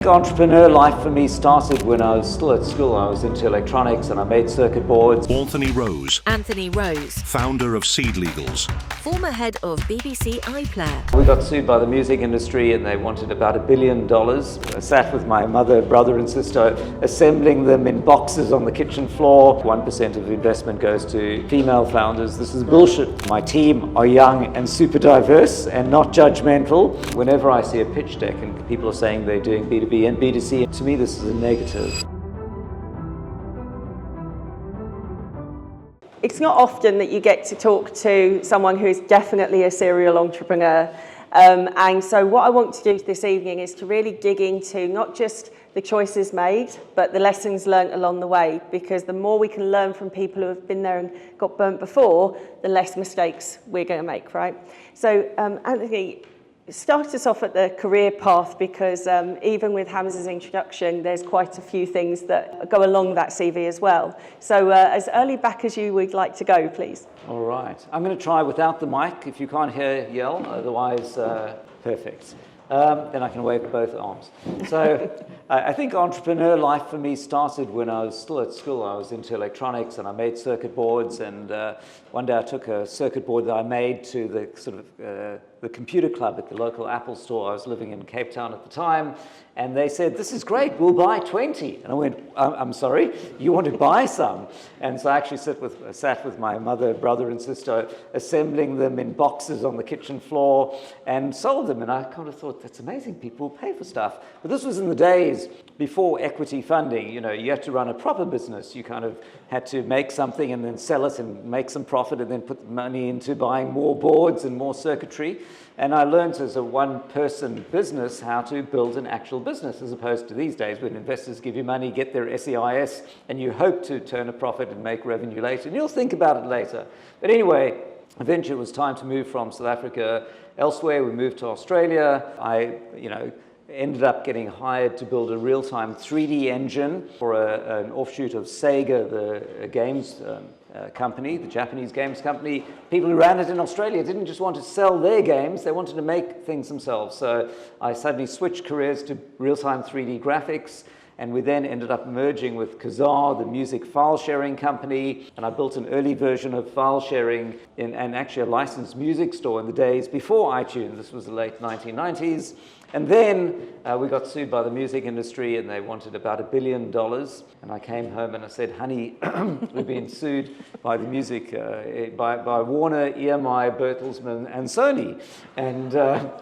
Entrepreneur life for me started when I was still at school. I was into electronics and I made circuit boards. Anthony Rose, founder of SeedLegals, former head of BBC iPlayer. We got sued by the music industry and they wanted about $1 billion. I sat with my mother, brother and sister, assembling them in boxes on the kitchen floor. 1% of the investment goes to female founders. This is bullshit. My team are young and super diverse and not judgmental. Whenever I see a pitch deck and people are saying they're doing B2B and B2C, to me this is a negative. It's not often that you get to talk to someone who is definitely a serial entrepreneur. And so what I want to do this evening is to really dig into not just the choices made, but the lessons learned along the way, because the more we can learn from people who have been there and got burnt before, the less mistakes we're going to make, right? So Anthony, start us off at the career path, because even with Hamza's introduction, there's quite a few things that go along that CV as well. So as early back as you would like to go, please. All right. I'm going to try without the mic. If you can't hear, yell. Otherwise, perfect. Then I can wave both arms. So I think entrepreneur life for me started when I was still at school. I was into electronics and I made circuit boards. And one day I took a circuit board that I made to the sort of the computer club at the local Apple store. I was living in Cape Town at the time. And they said, "This is great, we'll buy 20. And I went, I'm sorry, you want to buy some? And so I actually sat with my mother, brother and sister, assembling them in boxes on the kitchen floor and sold them. And I kind of thought, that's amazing, people will pay for stuff. But this was in the days before equity funding. You know, you had to run a proper business. You kind of had to make something and then sell it and make some profit and then put the money into buying more boards and more circuitry. And I learned as a one-person business how to build an actual business, as opposed to these days when investors give you money, get their SEIS, and you hope to turn a profit and make revenue later. And you'll think about it later. But anyway, eventually it was time to move from South Africa elsewhere. We moved to Australia. I, ended up getting hired to build a real-time 3D engine for an offshoot of Sega, the games company, the Japanese games company. People who ran it in Australia didn't just want to sell their games, they wanted to make things themselves. So I suddenly switched careers to real-time 3D graphics, and we then ended up merging with Kazaa, the music file sharing company, and I built an early version of file sharing and actually a licensed music store in the days before iTunes. This was the late 1990s. And then we got sued by the music industry and they wanted about $1 billion. And I came home and I said, honey, we've been sued by the music, by Warner, EMI, Bertelsmann, and Sony. And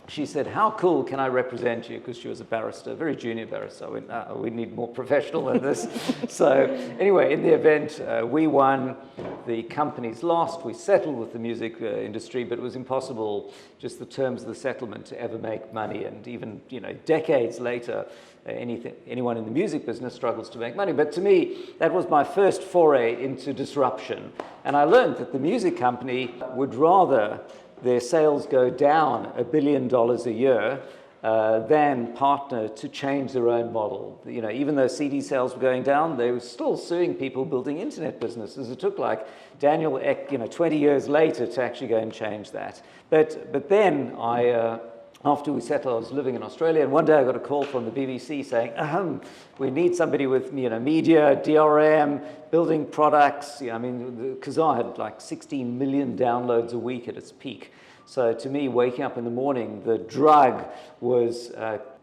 she said, how cool can I represent you? Because she was a barrister, a very junior barrister. I went, we need more professional than this. So anyway, in the event, we won, the companies lost, we settled with the music industry, but it was impossible, just the terms of the settlement, to ever make money. And even, decades later, anyone in the music business struggles to make money. But to me, that was my first foray into disruption. And I learned that the music company would rather their sales go down $1 billion a year than partner to change their own model. Even though CD sales were going down, they were still suing people building internet businesses. It took like Daniel Ek, 20 years later to actually go and change that. But then after we settled, I was living in Australia, and one day I got a call from the BBC saying, we need somebody with media, DRM, building products. Kazaa had like 16 million downloads a week at its peak. So to me, waking up in the morning, the drug was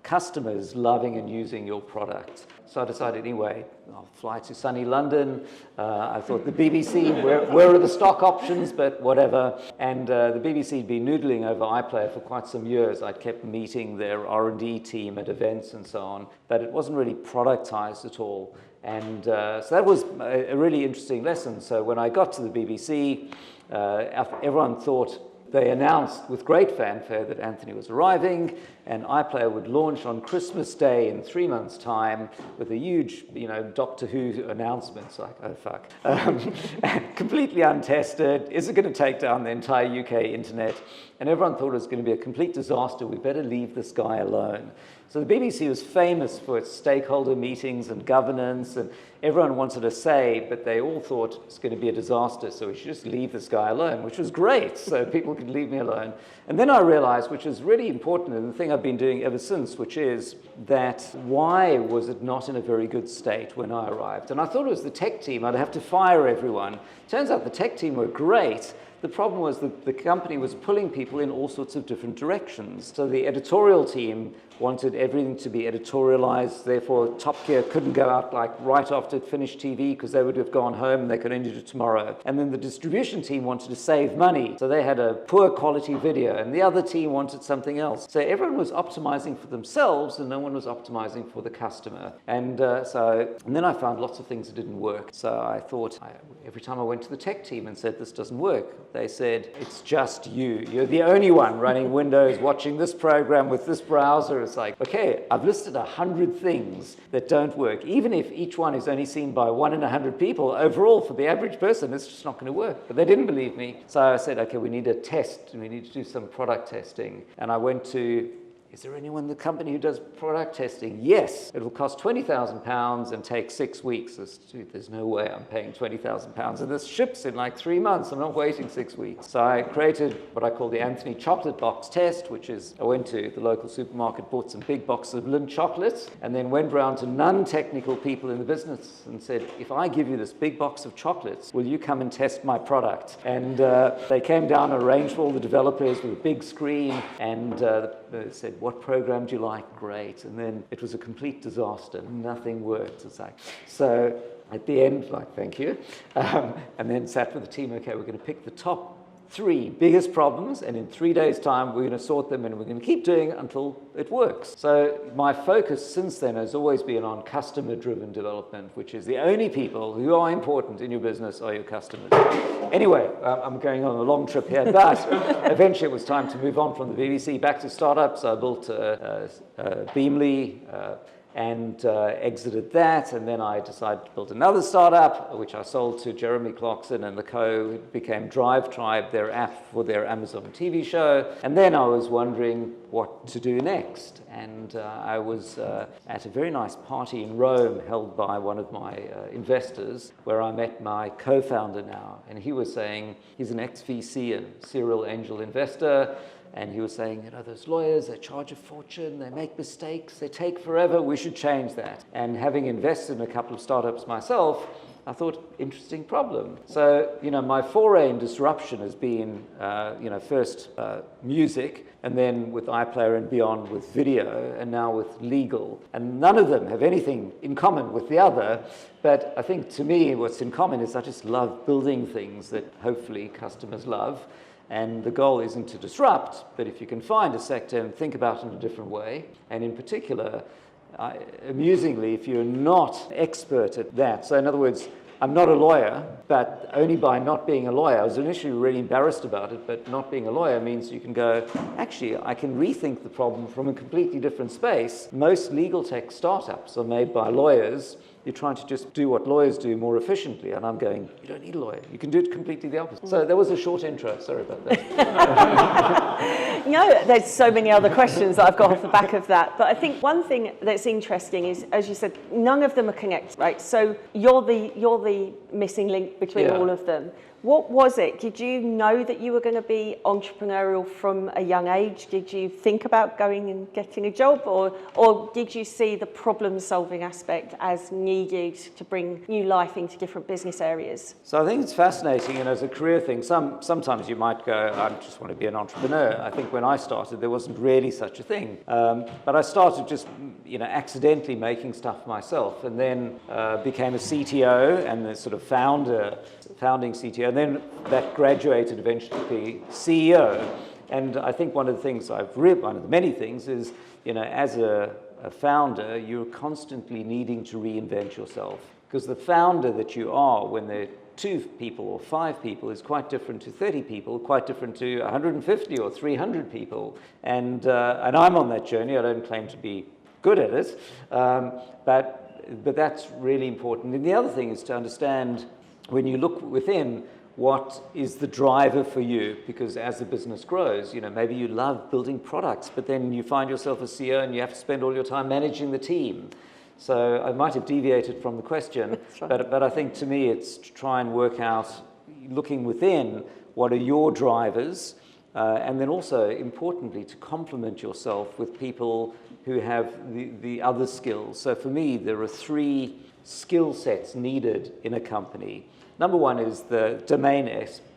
customers loving and using your product. So I decided, anyway, I'll fly to sunny London. I thought the BBC, where are the stock options, but whatever. And the BBC had been noodling over iPlayer for quite some years. I'd kept meeting their R&D team at events and so on, but it wasn't really productized at all. And so that was a really interesting lesson. So when I got to the BBC, everyone thought, they announced with great fanfare that Anthony was arriving and iPlayer would launch on Christmas Day in 3 months' time with a huge, Doctor Who announcement. It's like, oh, fuck. Completely untested. Is it going to take down the entire UK internet? And everyone thought it was going to be a complete disaster. We better leave this guy alone. So the BBC was famous for its stakeholder meetings and governance, and everyone wanted a say, but they all thought it's going to be a disaster, so we should just leave this guy alone, which was great, so people could leave me alone. And then I realized, which is really important, and the thing I've I've been doing ever since, which is that why was it not in a very good state when I arrived? And I thought it was the tech team. I'd have to fire everyone. Turns out the tech team were great. The problem was that the company was pulling people in all sorts of different directions. So the editorial team wanted everything to be editorialized, therefore Top Gear couldn't go out like right after it finished TV because they would have gone home and they could only do it tomorrow. And then the distribution team wanted to save money, so they had a poor quality video, and the other team wanted something else. So everyone was optimizing for themselves and no one was optimizing for the customer. And then I found lots of things that didn't work. So I thought, every time I went to the tech team and said, this doesn't work, they said, it's just you. You're the only one running Windows, watching this program with this browser. It's like, okay, I've listed 100 things that don't work. Even if each one is only seen by 1 in 100 people, overall, for the average person, it's just not going to work. But they didn't believe me. So I said, okay, we need a test. We need to do some product testing. And I went to, is there anyone in the company who does product testing? Yes. It will cost £20,000 and take 6 weeks. There's no way I'm paying £20,000. And this ships in like 3 months. I'm not waiting 6 weeks. So I created what I call the Anthony Chocolate Box Test, which is I went to the local supermarket, bought some big boxes of Lindt chocolates, and then went around to non-technical people in the business and said, if I give you this big box of chocolates, will you come and test my product? And they came down and arranged for all the developers with a big screen, and they said, what program do you like? Great. And then it was a complete disaster. Nothing worked. It's like, so at the end, like, thank you. And then sat with the team, okay, we're going to pick the top 3 biggest problems, and in 3 days' time, we're going to sort them, and we're going to keep doing it until it works. So my focus since then has always been on customer-driven development, which is the only people who are important in your business are your customers. Anyway, I'm going on a long trip here, but eventually it was time to move on from the BBC back to startups. I built Beamly, and exited that, and then I decided to build another startup, which I sold to Jeremy Clarkson and the co. It became Drive Tribe, their app for their Amazon TV show. And then I was wondering what to do next. And I was at a very nice party in Rome held by one of my investors, where I met my co-founder now. And he was saying, he's an ex-VC and serial angel investor. And he was saying, you know, those lawyers, they charge a fortune, they make mistakes, they take forever, we should change that. And having invested in a couple of startups myself, I thought, interesting problem. So, you know, my foray in disruption has been, first music, and then with iPlayer and beyond with video, and now with legal. And none of them have anything in common with the other. But I think to me, what's in common is I just love building things that hopefully customers love. And the goal isn't to disrupt, but if you can find a sector and think about it in a different way, and in particular, amusingly, if you're not expert at that, so in other words, I'm not a lawyer, but only by not being a lawyer, I was initially really embarrassed about it, but not being a lawyer means you can go, actually, I can rethink the problem from a completely different space. Most legal tech startups are made by lawyers. You're trying to just do what lawyers do more efficiently. And I'm going, you don't need a lawyer. You can do it completely the opposite. So that was a short intro. Sorry about that. No, there's so many other questions that I've got off the back of that. But I think one thing that's interesting is, as you said, none of them are connected, right? So you're the missing link between all of them. What was it? Did you know that you were going to be entrepreneurial from a young age? Did you think about going and getting a job? Or did you see the problem-solving aspect as needed to bring new life into different business areas? So I think it's fascinating, and as a career thing, sometimes you might go, I just want to be an entrepreneur. I think when I started, there wasn't really such a thing. But I started just, accidentally making stuff myself, and then became a CTO and the sort of founding CTO, and then that graduated eventually to be CEO. And I think one of the things one of the many things is, as a founder, you're constantly needing to reinvent yourself, because the founder that you are when there are 2 people or 5 people is quite different to 30 people, quite different to 150 or 300 people. And I'm on that journey. I don't claim to be good at it, but that's really important. And the other thing is to understand, when you look within, what is the driver for you? Because as the business grows, maybe you love building products, but then you find yourself a CEO and you have to spend all your time managing the team. So I might have deviated from the question, but I think to me it's to try and work out, looking within, what are your drivers, And then also, importantly, to complement yourself with people who have the other skills. So for me, there are 3 skill sets needed in a company. Number one is the domain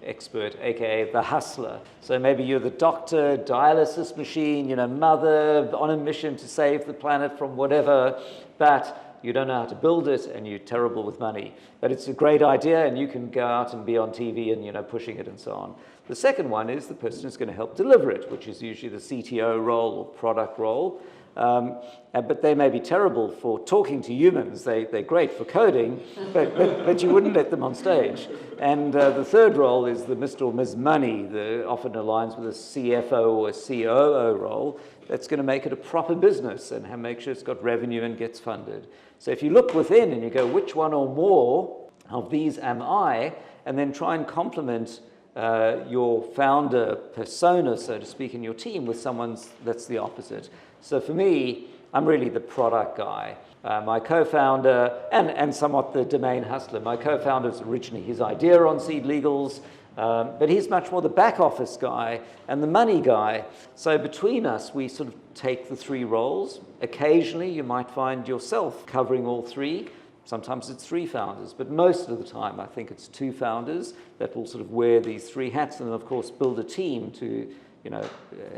expert, aka the hustler. So maybe you're the doctor, dialysis machine, mother on a mission to save the planet from whatever, but you don't know how to build it and you're terrible with money. But it's a great idea and you can go out and be on TV and pushing it and so on. The second one is the person who's going to help deliver it, which is usually the CTO role or product role. But they may be terrible for talking to humans. They're great for coding, but you wouldn't let them on stage. And the third role is the Mr. or Ms. Money, that often aligns with a CFO or a COO role that's going to make it a proper business and make sure it's got revenue and gets funded. So if you look within and you go, which one or more of these am I, and then try and complement your founder persona, so to speak, in your team with someone that's the opposite. So for me, I'm really the product guy. My co-founder, and somewhat the domain hustler. My co-founder was originally his idea on SeedLegals, but he's much more the back office guy and the money guy. So between us, we sort of take the 3 roles. Occasionally, you might find yourself covering all 3. Sometimes it's 3 founders, but most of the time, I think it's 2 founders that will sort of wear these 3 hats and, of course, build a team to,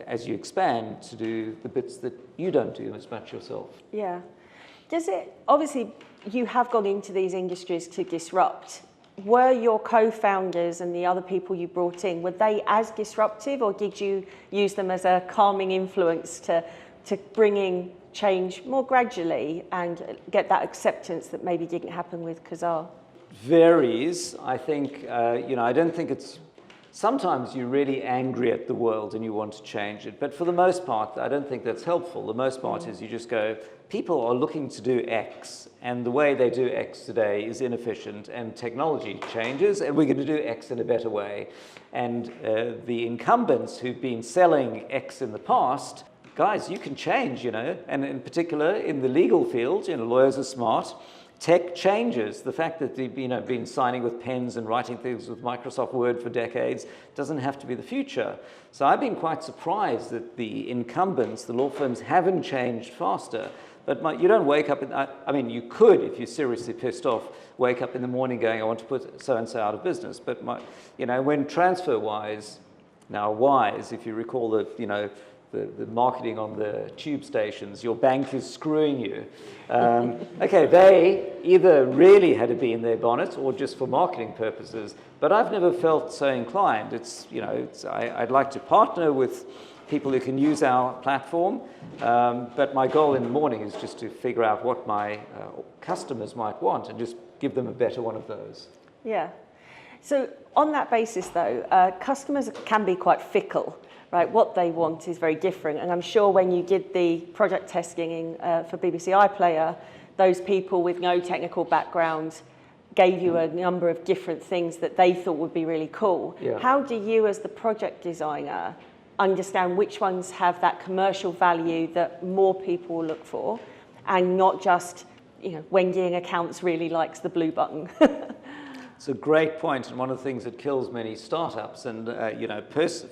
as you expand, to do the bits that you don't do as much yourself. Yeah. Obviously, you have gone into these industries to disrupt. Were your co-founders and the other people you brought in, were they as disruptive, or did you use them as a calming influence to bringing change more gradually and get that acceptance that maybe didn't happen with Kazaa? Varies. I think, I don't think it's... Sometimes you're really angry at the world and you want to change it. But for the most part, I don't think that's helpful. The most part is you just go, people are looking to do X, and the way they do X today is inefficient, and technology changes, and we're going to do X in a better way. And the incumbents who've been selling X in the past, guys, you can change, and in particular in the legal field, lawyers are smart. Tech changes. The fact that they've been signing with pens and writing things with Microsoft Word for decades doesn't have to be the future. So I've been quite surprised that the incumbents, the law firms, haven't changed faster. But you don't wake up, you could, if you're seriously pissed off, wake up in the morning going, I want to put so-and-so out of business. But when TransferWise, now Wise, if you recall the marketing on the tube stations, your bank is screwing you. Okay, they either really had to be in their bonnet or just for marketing purposes, but I've never felt so inclined. I'd like to partner with people who can use our platform, but my goal in the morning is just to figure out what my customers might want and just give them a better one of those. Yeah. So on that basis, though, customers can be quite fickle. Right, what they want is very different, and I'm sure when you did the project testing for BBC iPlayer, those people with no technical background gave you a number of different things that they thought would be really cool. Yeah. How do you, as the project designer, understand which ones have that commercial value that more people will look for, and not just, Wendy in accounts really likes the blue button? It's a great point, and one of the things that kills many startups. And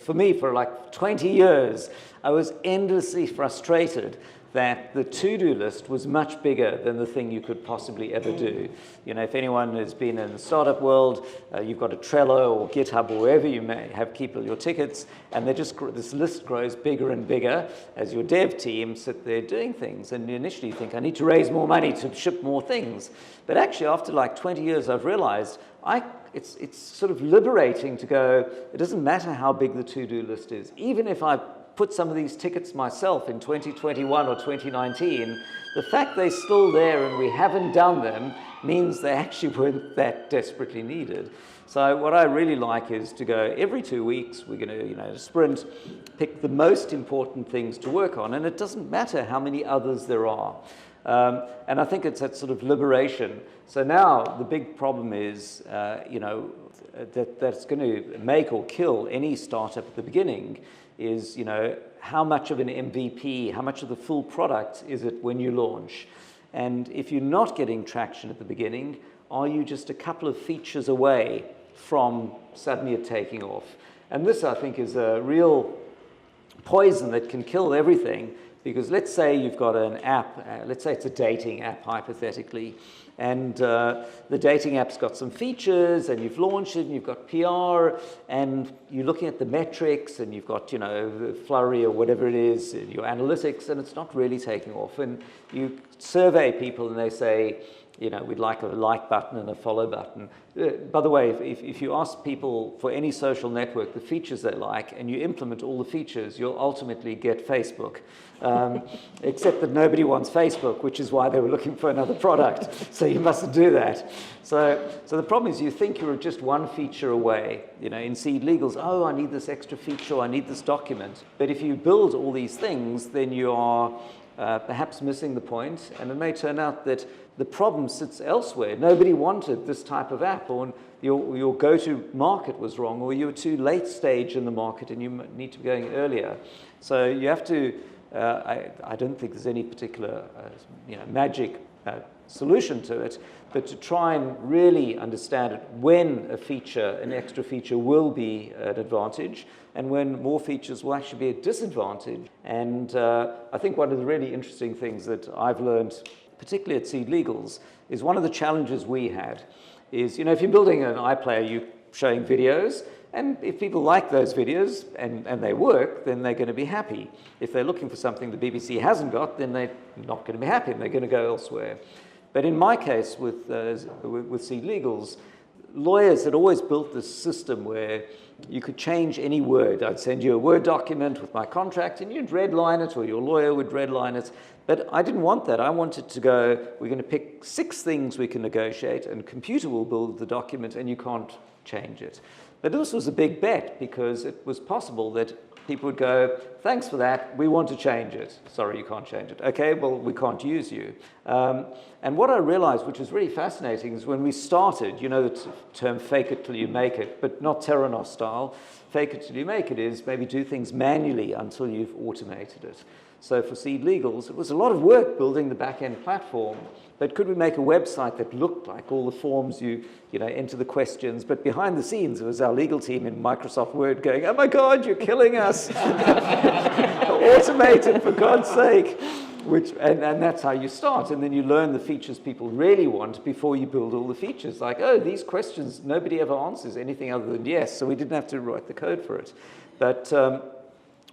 for me, for like 20 years, I was endlessly frustrated that the to-do list was much bigger than the thing you could possibly ever do. If anyone has been in the startup world, you've got a Trello or GitHub or wherever you may keep all your tickets, and this list grows bigger and bigger as your dev team sit there doing things. And you initially think, I need to raise more money to ship more things. But actually, after like 20 years, I've realized it's sort of liberating to go, it doesn't matter how big the to-do list is. Even if I put some of these tickets myself in 2021 or 2019, the fact they're still there and we haven't done them means they actually weren't that desperately needed. So what I really like is to go every 2 weeks, we're going to sprint, pick the most important things to work on, and it doesn't matter how many others there are. And I think it's that sort of liberation. So now the big problem is, that's going to make or kill any startup at the beginning is, how much of an MVP, how much of the full product is it when you launch? And if you're not getting traction at the beginning, are you just a couple of features away from suddenly it taking off? And this, I think, is a real poison that can kill everything, because let's say you've got an app, let's say it's a dating app, hypothetically, and the dating app's got some features, and you've launched it, and you've got PR, and you're looking at the metrics, and you've got, the flurry or whatever it is, your analytics, and it's not really taking off. And you survey people, and they say, we'd like a like button and a follow button. By the way, if you ask people for any social network the features they like, and you implement all the features, you'll ultimately get Facebook. Except that nobody wants Facebook, which is why they were looking for another product. So you mustn't do that. So the problem is you think you're just one feature away. In SeedLegals, I need this extra feature, I need this document. But if you build all these things, then you are perhaps missing the point, and it may turn out that the problem sits elsewhere. Nobody wanted this type of app, or your go-to market was wrong, or you were too late stage in the market and you need to be going earlier. So you have to, I don't think there's any particular magic solution to it, but to try and really understand it when a feature, an extra feature, will be an advantage, and when more features will actually be a disadvantage. And I think one of the really interesting things that I've learned, particularly at SeedLegals, is one of the challenges we had is, if you're building an iPlayer, you're showing videos, and if people like those videos and they work, then they're going to be happy. If they're looking for something the BBC hasn't got, then they're not going to be happy, and they're going to go elsewhere. But in my case with SeedLegals, lawyers had always built this system where you could change any word. I'd send you a Word document with my contract, and you'd redline it, or your lawyer would redline it. But I didn't want that. I wanted to go, we're going to pick 6 things we can negotiate, and computer will build the document, and you can't change it. But this was a big bet, because it was possible that people would go, thanks for that, we want to change it. Sorry, you can't change it. Okay, well, we can't use you. And what I realized, which was really fascinating, is when we started, the term fake it till you make it, but not Theranos style. Fake it till you make it is maybe do things manually until you've automated it. So for SeedLegals, it was a lot of work building the back-end platform, but could we make a website that looked like all the forms you enter the questions, but behind the scenes it was our legal team in Microsoft Word going, oh my God, you're killing us. Automate it, for God's sake. And that's how you start, and then you learn the features people really want before you build all the features. Like, these questions, nobody ever answers anything other than yes, so we didn't have to write the code for it. But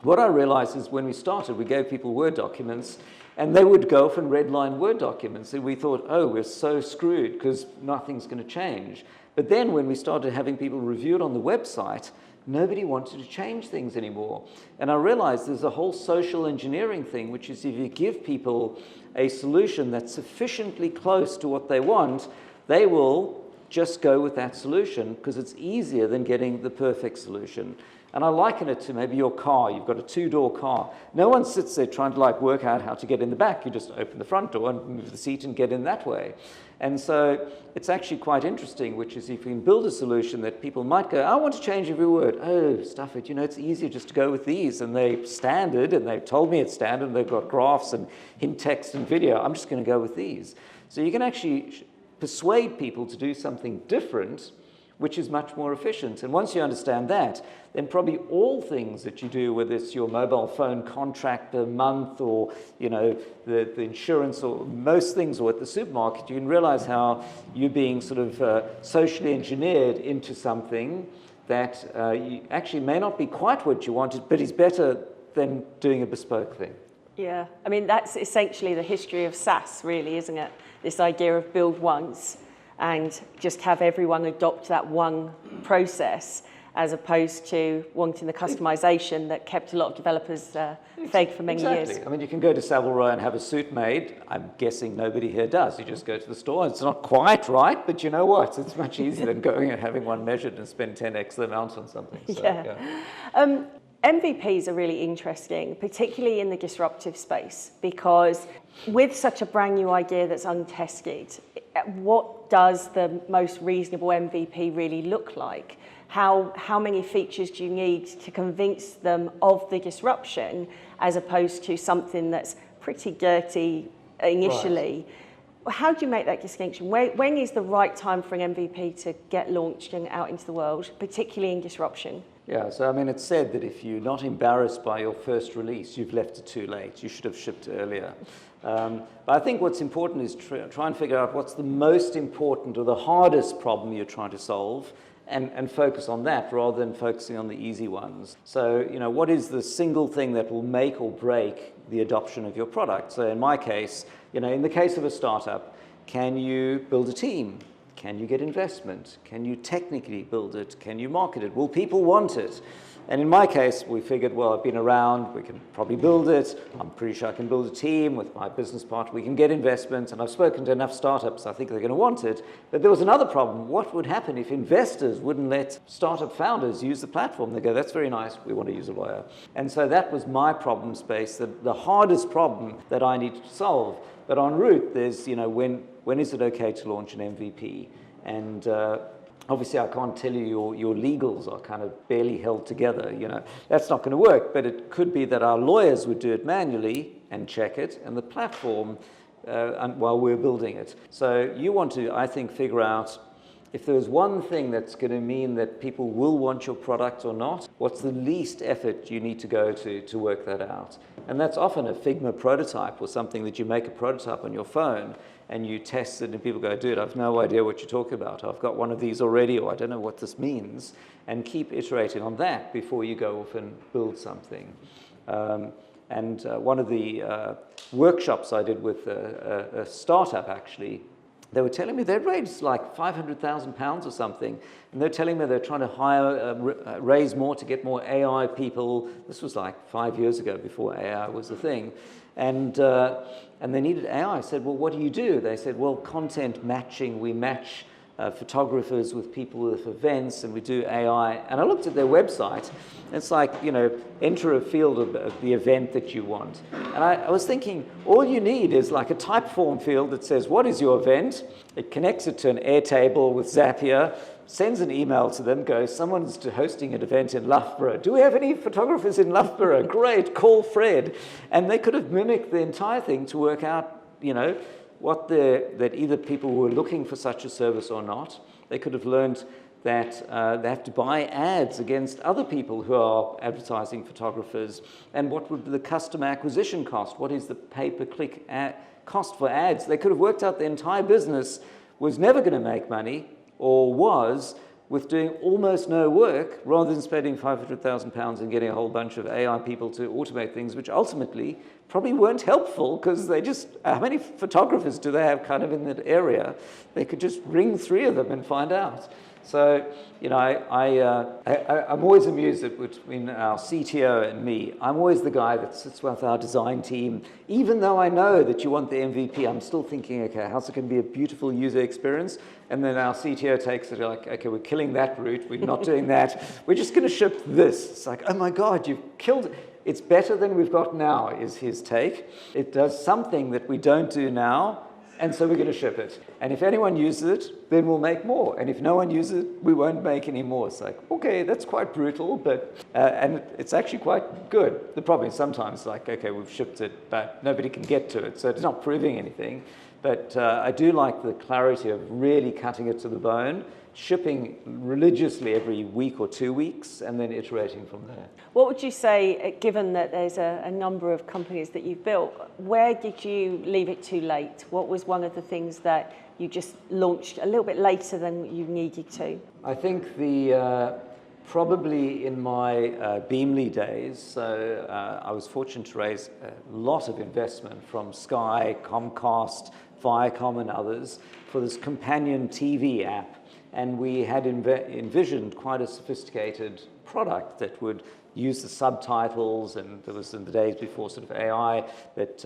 what I realized is when we started, we gave people Word documents, and they would go off and redline Word documents, and we thought, we're so screwed because nothing's going to change. But then when we started having people review it on the website, nobody wanted to change things anymore. And I realized there's a whole social engineering thing, which is if you give people a solution that's sufficiently close to what they want, they will just go with that solution because it's easier than getting the perfect solution. And I liken it to maybe your car. You've got a 2-door car. No one sits there trying to work out how to get in the back. You just open the front door and move the seat and get in that way. And so it's actually quite interesting, which is if you can build a solution that people might go, I want to change every word. Oh, stuff it. It's easier just to go with these. And they're standard, and they've told me it's standard, and they've got graphs and hint text and video. I'm just going to go with these. So you can actually persuade people to do something different, which is much more efficient. And once you understand that, then probably all things that you do, whether it's your mobile phone contract per month or the insurance or most things, or at the supermarket, you can realize how you're being sort of socially engineered into something that you actually may not be quite what you wanted, but is better than doing a bespoke thing. Yeah, I mean, that's essentially the history of SaaS, really, isn't it? This idea of build once and just have everyone adopt that one process, as opposed to wanting the customization that kept a lot of developers vague for many years. I mean, you can go to Savile Row and have a suit made. I'm guessing nobody here does. You just go to the store. It's not quite right, but you know what? It's much easier than going and having one measured and spend 10x the amount on something. So, yeah. MVPs are really interesting, particularly in the disruptive space, because with such a brand new idea that's untested, what does the most reasonable MVP really look like? How many features do you need to convince them of the disruption, as opposed to something that's pretty dirty initially? Right. How do you make that distinction? When is the right time for an MVP to get launched and out into the world, particularly in disruption? Yeah, so I mean, it's said that if you're not embarrassed by your first release, you've left it too late. You should have shipped earlier. But I think what's important is try and figure out what's the most important or the hardest problem you're trying to solve, and focus on that rather than focusing on the easy ones. So, what is the single thing that will make or break the adoption of your product? So in my case, in the case of a startup, can you build a team? Can you get investment? Can you technically build it? Can you market it? Will people want it? And in my case, we figured, well, I've been around, we can probably build it. I'm pretty sure I can build a team with my business partner. We can get investment, and I've spoken to enough startups, I think they're going to want it. But there was another problem. What would happen if investors wouldn't let startup founders use the platform? They go, that's very nice, we want to use a lawyer. And so that was my problem space, the hardest problem that I needed to solve. But en route, there's, when is it okay to launch an MVP? And obviously, I can't tell you your legals are kind of barely held together. That's not going to work. But it could be that our lawyers would do it manually and check it, and the platform while we're building it. So you want to, I think, figure out if there's one thing that's going to mean that people will want your product or not, what's the least effort you need to go to work that out? And that's often a Figma prototype or something that you make a prototype on your phone and you test it and people go, dude, I've no idea what you're talking about. I've got one of these already, or I don't know what this means. And keep iterating on that before you go off and build something. And one of the workshops I did with a startup, actually, they were telling me they'd raised like £500,000 or something, and they're telling me they're trying to raise more to get more AI people. This was like 5 years ago, before AI was a thing, and they needed AI. I said, well, what do? They said, well, content matching. We match photographers with people with events, and we do AI. And I looked at their website. It's like, enter a field of the event that you want. And I was thinking, all you need is like a type form field that says, what is your event? It connects it to an Airtable with Zapier, sends an email to them, goes, someone's hosting an event in Loughborough. Do we have any photographers in Loughborough? Great, call Fred. And they could have mimicked the entire thing to work out, that either people were looking for such a service or not. They could have learned that they have to buy ads against other people who are advertising photographers, and what would the customer acquisition cost? What is the pay-per-click cost for ads? They could have worked out the entire business was never going to make money, or was, with doing almost no work, rather than spending £500,000 and getting a whole bunch of AI people to automate things, which ultimately probably weren't helpful, because how many photographers do they have kind of in that area? They could just ring 3 of them and find out. So, I'm always amused that between our CTO and me, I'm always the guy that sits with our design team. Even though I know that you want the MVP, I'm still thinking, okay, how's it going to be a beautiful user experience? And then our CTO takes it like, okay, we're killing that route. We're not doing that. We're just going to ship this. It's like, oh my God, you've killed it. It's better than we've got now, is his take. It does something that we don't do now, and so we're going to ship it. And if anyone uses it, then we'll make more. And if no one uses it, we won't make any more. It's like, okay, that's quite brutal, but and it's actually quite good. The problem is sometimes like, okay, we've shipped it, but nobody can get to it, so it's not proving anything. But I do like the clarity of really cutting it to the bone, shipping religiously every week or 2 weeks, and then iterating from there. What would you say, given that there's a number of companies that you've built, where did you leave it too late? What was one of the things that you just launched a little bit later than you needed to? I think probably in my Beamly days, so I was fortunate to raise a lot of investment from Sky, Comcast, Viacom and others for this companion TV app. And we had envisioned quite a sophisticated product that would use the subtitles, and there was in the days before sort of AI that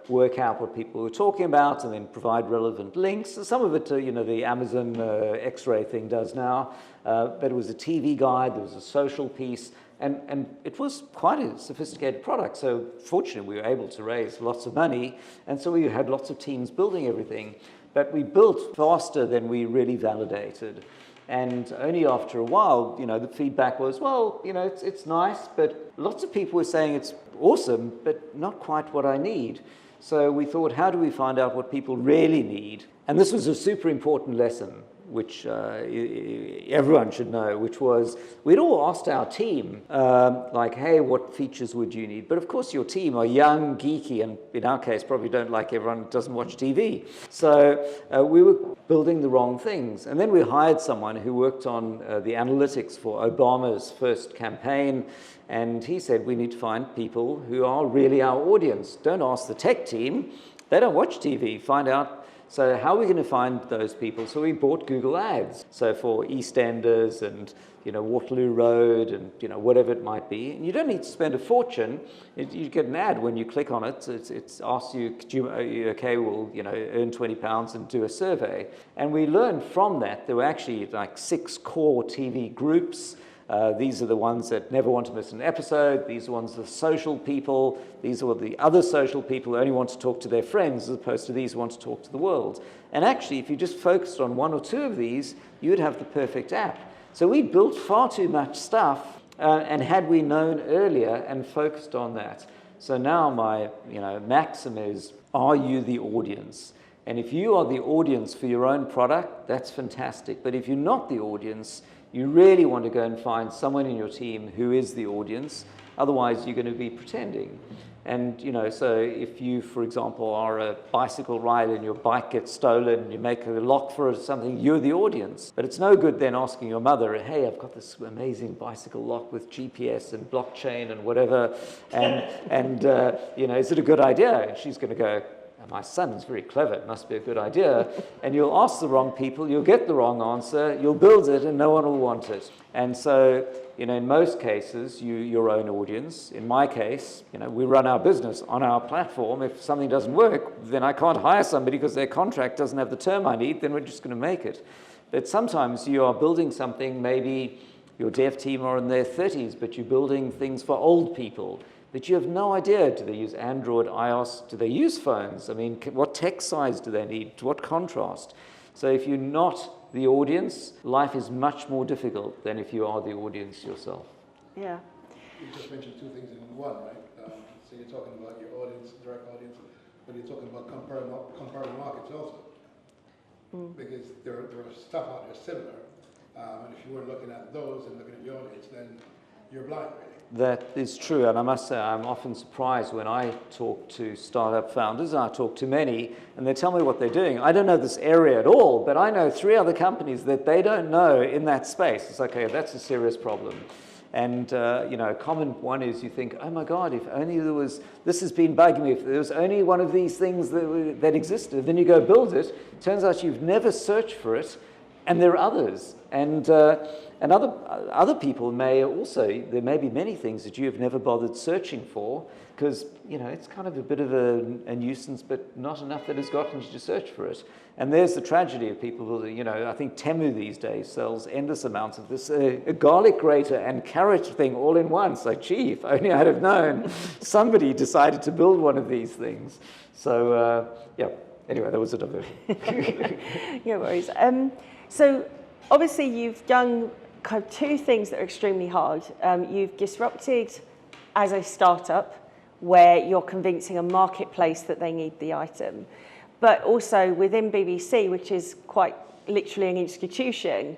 work out what people were talking about and then provide relevant links. So some of it, the Amazon X-ray thing does now, but it was a TV guide, there was a social piece, and it was quite a sophisticated product. So fortunately, we were able to raise lots of money, and so we had lots of teams building everything. But we built faster than we really validated. And only after a while, the feedback was, well, it's nice, but lots of people were saying it's awesome, but not quite what I need. So we thought, how do we find out what people really need? And this was a super important lesson. which everyone should know, which was we'd all asked our team, like, hey, what features would you need? But of course, your team are young, geeky, and in our case, probably don't like everyone doesn't watch TV. So we were building the wrong things. And then we hired someone who worked on the analytics for Obama's first campaign. And he said, we need to find people who are really our audience. Don't ask the tech team. They don't watch TV. Find out. So how are we going to find those people? So we bought Google Ads. So for EastEnders and Waterloo Road and whatever it might be. And you don't need to spend a fortune. You get an ad when you click on it. It asks you, okay, we'll earn £20 and do a survey. And we learned from that there were actually like 6 core TV groups. These are the ones that never want to miss an episode. These are the ones the social people. These are the other social people who only want to talk to their friends as opposed to these who want to talk to the world. And actually, if you just focused on 1 or 2 of these, you would have the perfect app. So we built far too much stuff, and had we known earlier and focused on that. So now my maxim is, are you the audience? And if you are the audience for your own product, that's fantastic. But if you're not the audience, you really want to go and find someone in your team who is the audience. Otherwise, you're going to be pretending. And, so if you, for example, are a bicycle rider and your bike gets stolen and you make a lock for it or something, you're the audience. But it's no good then asking your mother, hey, I've got this amazing bicycle lock with GPS and blockchain and whatever, and is it a good idea? And she's going to go, my son's very clever, it must be a good idea. And you'll ask the wrong people, you'll get the wrong answer, you'll build it and no one will want it. And so, in most cases, your own audience. In my case, we run our business on our platform. If something doesn't work, then I can't hire somebody because their contract doesn't have the term I need, then we're just going to make it. But sometimes you are building something, maybe your dev team are in their 30s, but you're building things for old people. But you have no idea, do they use Android, iOS, do they use phones? I mean, what text size do they need, what contrast? So if you're not the audience, life is much more difficult than if you are the audience yourself. Yeah. You just mentioned 2 things in one, right? So you're talking about your audience, direct audience, but you're talking about comparing markets also. Because there are stuff out there similar, and if you were looking at those and looking at your audience, then you're blind, really. That is true, and I must say I'm often surprised when I talk to startup founders, and I talk to many, and they tell me what they're doing. I don't know this area at all, but I know 3 other companies that they don't know in that space. It's like, okay, that's a serious problem. And, a common one is you think, oh my God, if only there was, this has been bugging me, if there was only one of these things that existed, then you go build it. Turns out you've never searched for it, and there are others. And other people may also, there may be many things that you have never bothered searching for because, it's kind of a bit of a nuisance, but not enough that has gotten you to search for it. And there's the tragedy of people who, I think Temu these days sells endless amounts of this, a garlic grater and carrot thing all in one. So, gee, if only I'd have known somebody decided to build one of these things. So, anyway, that was a diversion. No worries. So, obviously, you've done kind of 2 things that are extremely hard. You've disrupted as a startup where you're convincing a marketplace that they need the item. But also within BBC, which is quite literally an institution,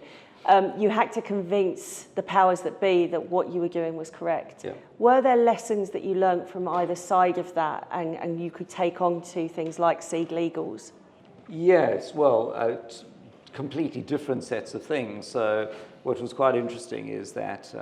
you had to convince the powers that be that what you were doing was correct. Yeah. Were there lessons that you learned from either side of that and you could take on to things like SeedLegals? Yes, well, completely different sets of things. So what was quite interesting is that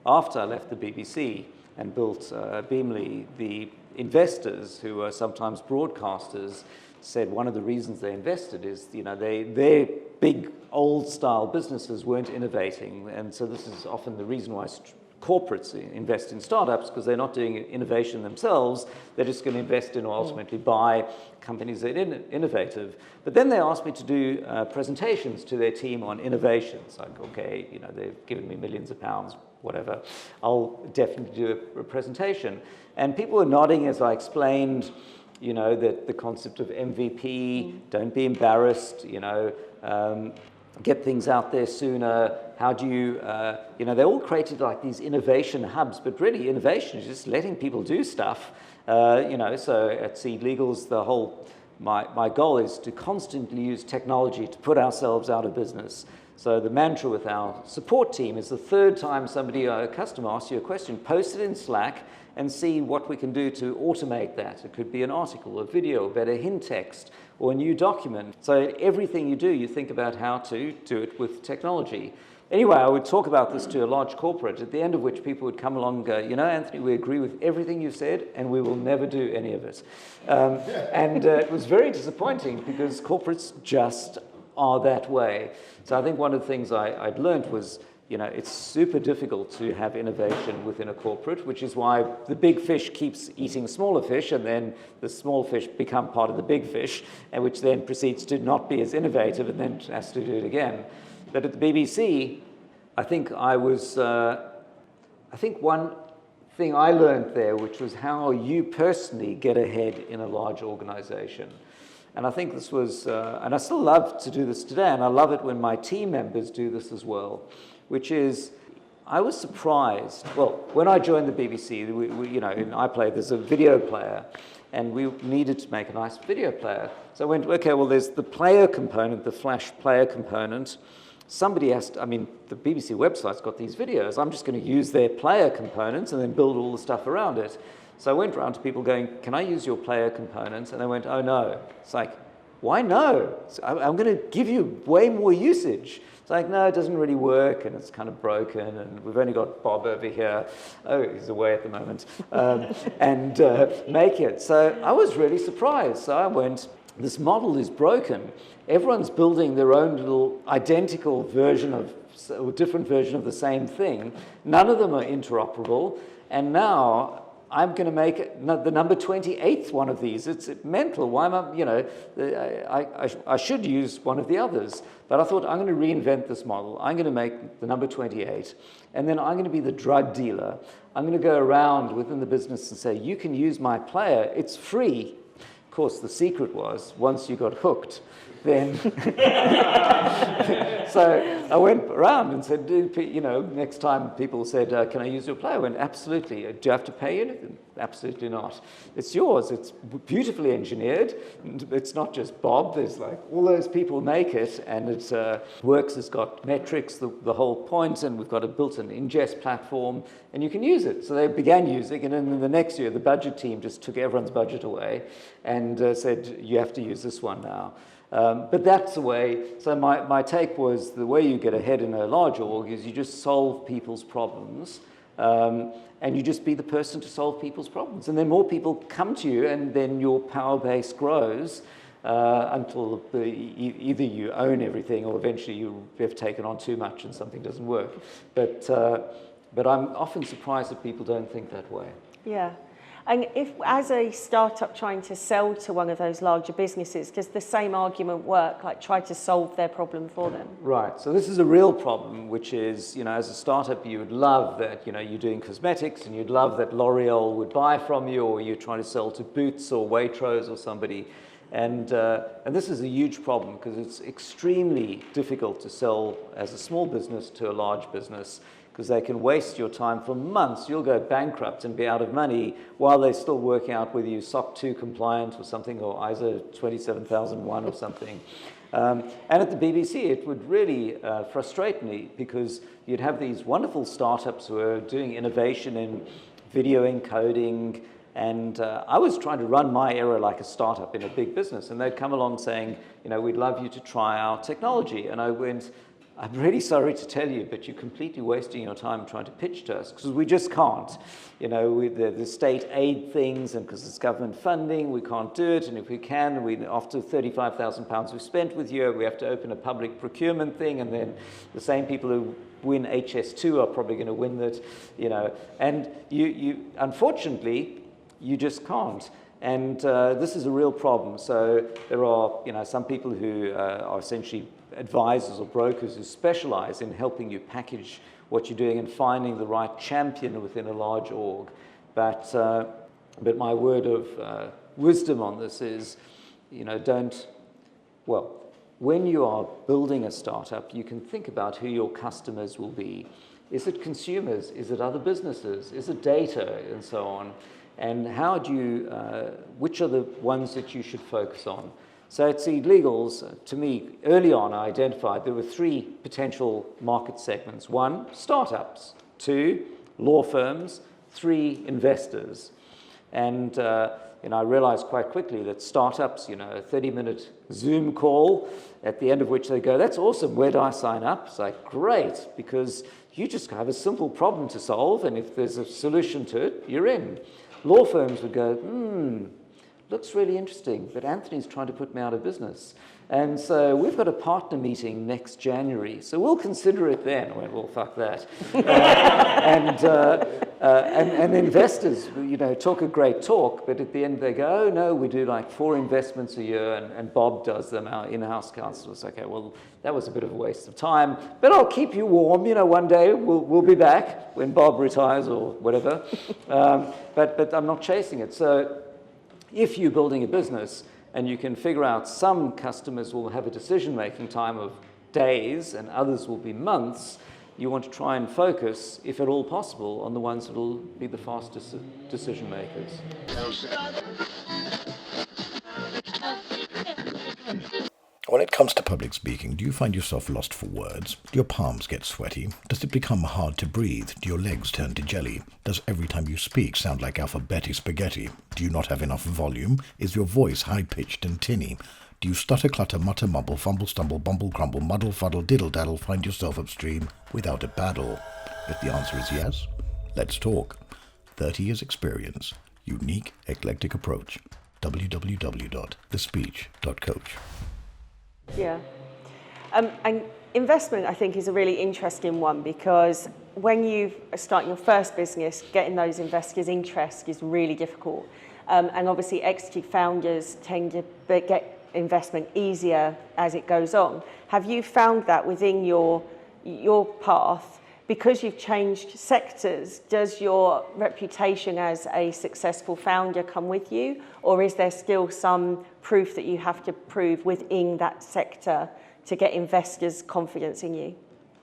after I left the BBC and built Beamly, the investors, who are sometimes broadcasters, said one of the reasons they invested is, their big old-style businesses weren't innovating. And so this is often the reason why corporates invest in startups, because they're not doing innovation themselves. They're just going to invest in or ultimately buy companies that are innovative. But then they asked me to do presentations to their team on innovations. Like, okay, they've given me millions of pounds, whatever. I'll definitely do a presentation. And people were nodding as I explained, that the concept of MVP, don't be embarrassed, get things out there sooner. How do you, they all created like these innovation hubs, but really innovation is just letting people do stuff. So at SeedLegals, the whole my goal is to constantly use technology to put ourselves out of business. So the mantra with our support team is the third time a customer asks you a question, post it in Slack and see what we can do to automate that. It could be an article, a video, a better hint text, or a new document. So everything you do, you think about how to do it with technology. Anyway, I would talk about this to a large corporate, at the end of which people would come along and go, you know, Anthony, we agree with everything you said, and we will never do any of it. It was very disappointing because corporates just are that way. So I think one of the things I'd learned was, you know, it's super difficult to have innovation within a corporate, which is why the big fish keeps eating smaller fish, and then the small fish become part of the big fish, and which then proceeds to not be as innovative and then has to do it again. But at the BBC, I think one thing I learned there, which was how you personally get ahead in a large organization. And I think this was, and I still love to do this today, and I love it when my team members do this as well, which is, I was surprised. Well, when I joined the BBC, we, you know, in iPlayer, there's a video player, and we needed to make a nice video player. So I went, okay, well, there's the player component, the Flash player component. Somebody has to, I mean, the BBC website's got these videos. I'm just going to use their player components and then build all the stuff around it. So I went around to people going, can I use your player components? And they went, oh, no. It's like, why no? So I'm going to give you way more usage. It's like, no, it doesn't really work, and it's kind of broken, and we've only got Bob over here. Oh, he's away at the moment. Make it. So I was really surprised. So I went, this model is broken. Everyone's building their own little identical version of, or different version of the same thing. None of them are interoperable. And now I'm going to make the number 28th one of these. It's mental. Why am I, you know, I should use one of the others. But I thought, I'm going to reinvent this model. I'm going to make the number 28. And then I'm going to be the drug dealer. I'm going to go around within the business and say, you can use my player. It's free. Of course, the secret was, once you got hooked, then so I went around and said, you know, next time people said, can I use your player? I went, absolutely. Do you have to pay anything? Absolutely not. It's yours. It's beautifully engineered. It's not just Bob. There's like all those people make it, and it works. It's got metrics, the whole point, and we've got a built-in ingest platform, and you can use it. So they began using it, and then the next year, the budget team just took everyone's budget away and said, you have to use this one now. But that's the way. So my take was the way you get ahead in a large org is you just solve people's problems, and you just be the person to solve people's problems. And then more people come to you, and then your power base grows until either you own everything or eventually you have taken on too much and something doesn't work. But I'm often surprised that people don't think that way. Yeah. And if, as a startup trying to sell to one of those larger businesses, does the same argument work, like try to solve their problem for them? Right. So this is a real problem, which is, you know, as a startup, you would love that, you know, you're doing cosmetics and you'd love that L'Oreal would buy from you, or you're trying to sell to Boots or Waitrose or somebody. And this is a huge problem because it's extremely difficult to sell as a small business to a large business, because they can waste your time for months. You'll go bankrupt and be out of money while they're still working out whether you're SOC 2 compliant or something, or ISO 27001 or something. And at the BBC, it would really frustrate me, because you'd have these wonderful startups who are doing innovation in video encoding, and I was trying to run my era like a startup in a big business, and they'd come along saying, you know, we'd love you to try our technology. And I went, I'm really sorry to tell you, but you're completely wasting your time trying to pitch to us, because we just can't. You know, the state aid things, and because it's government funding, we can't do it. And if we can, after £35,000 we've spent with you, we have to open a public procurement thing, and then the same people who win HS2 are probably going to win that, you know. And you unfortunately, you just can't. And this is a real problem. So there are, you know, some people who are essentially advisors or brokers who specialize in helping you package what you're doing and finding the right champion within a large org. But my word of wisdom on this is, you know, when you are building a startup, you can think about who your customers will be. Is it consumers? Is it other businesses? Is it data? And so on. and how do you, which are the ones that you should focus on. So at SeedLegals, to me, early on, I identified there were 3 potential market segments. 1, startups. 2, law firms. 3, investors. And I realized quite quickly that startups, a 30-minute Zoom call at the end of which they go, that's awesome, where do I sign up? It's like, great, because you just have a simple problem to solve, and if there's a solution to it, you're in. Law firms would go, looks really interesting, but Anthony's trying to put me out of business. And so we've got a partner meeting next January, so we'll consider it then. I went, well, fuck that. And investors, talk a great talk, but at the end they go, oh, no, we do like 4 investments a year, and Bob does them, our in-house counsel. It's okay, well, that was a bit of a waste of time, but I'll keep you warm. One day we'll be back when Bob retires or whatever. But I'm not chasing it. So if you're building a business and you can figure out some customers will have a decision-making time of days and others will be months, you want to try and focus, if at all possible, on the ones that will be the fastest decision makers. When it comes to public speaking, do you find yourself lost for words? Do your palms get sweaty? Does it become hard to breathe? Do your legs turn to jelly? Does every time you speak sound like alphabetic spaghetti? Do you not have enough volume? Is your voice high-pitched and tinny? Do you stutter, clutter, mutter, mumble, fumble, stumble, bumble, grumble, muddle, fuddle, diddle-daddle, find yourself upstream without a paddle? If the answer is yes, let's talk. 30 years experience. Unique, eclectic approach. www.thespeech.coach. Yeah. And investment, I think, is a really interesting one, because when you start your first business, getting those investors' interest is really difficult. And obviously, equity founders tend to get investment easier as it goes on. Have you found that within your path, because you've changed sectors, does your reputation as a successful founder come with you, or is there still some proof that you have to prove within that sector to get investors' confidence in you?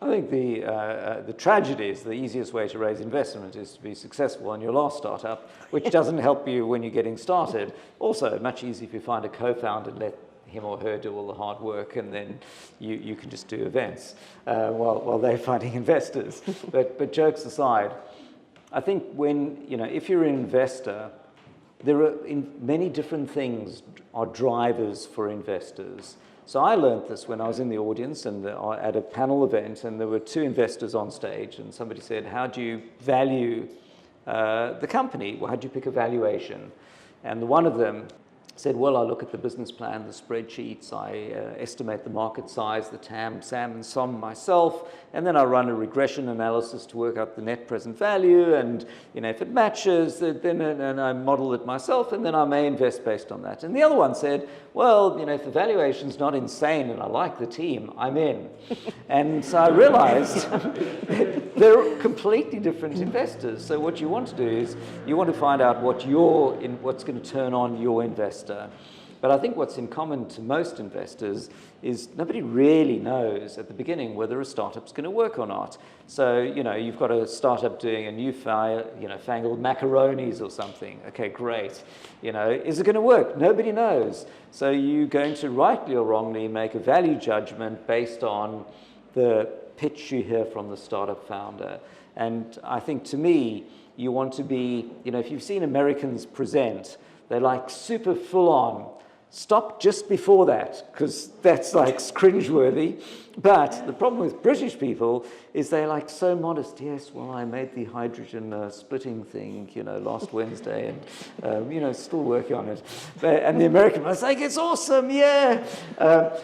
I think the tragedy is the easiest way to raise investment is to be successful on your last startup, which doesn't help you when you're getting started. Also, much easier if you find a co-founder and let him or her do all the hard work, and then you can just do events while they're finding investors. But jokes aside, I think if you're an investor, there are many different things are drivers for investors. So I learned this when I was in the audience and at a panel event, and there were 2 investors on stage, and somebody said, how do you value the company? Well, how do you pick a valuation? And one of them said, well, I look at the business plan, the spreadsheets, I estimate the market size, the TAM, SAM, and SOM myself, and then I run a regression analysis to work out the net present value, and if it matches, then and I model it myself, and then I may invest based on that. And the other one said, well, if the valuation's not insane and I like the team, I'm in. And so I realized they're completely different investors. So what you want to do is you want to find out what's going to turn on your investor. But I think what's in common to most investors is nobody really knows at the beginning whether a startup's going to work or not. So, you've got a startup doing a new fangled macaronis or something. Okay, great. Is it going to work? Nobody knows. So you're going to rightly or wrongly make a value judgment based on the pitch you hear from the startup founder. And I think, to me, you want to be, if you've seen Americans present, they're like super full on. Stop just before that, because that's like cringeworthy. But the problem with British people is they're like so modest. Yes, well, I made the hydrogen splitting thing, last Wednesday, and still working on it. And the American was like, it's awesome, yeah.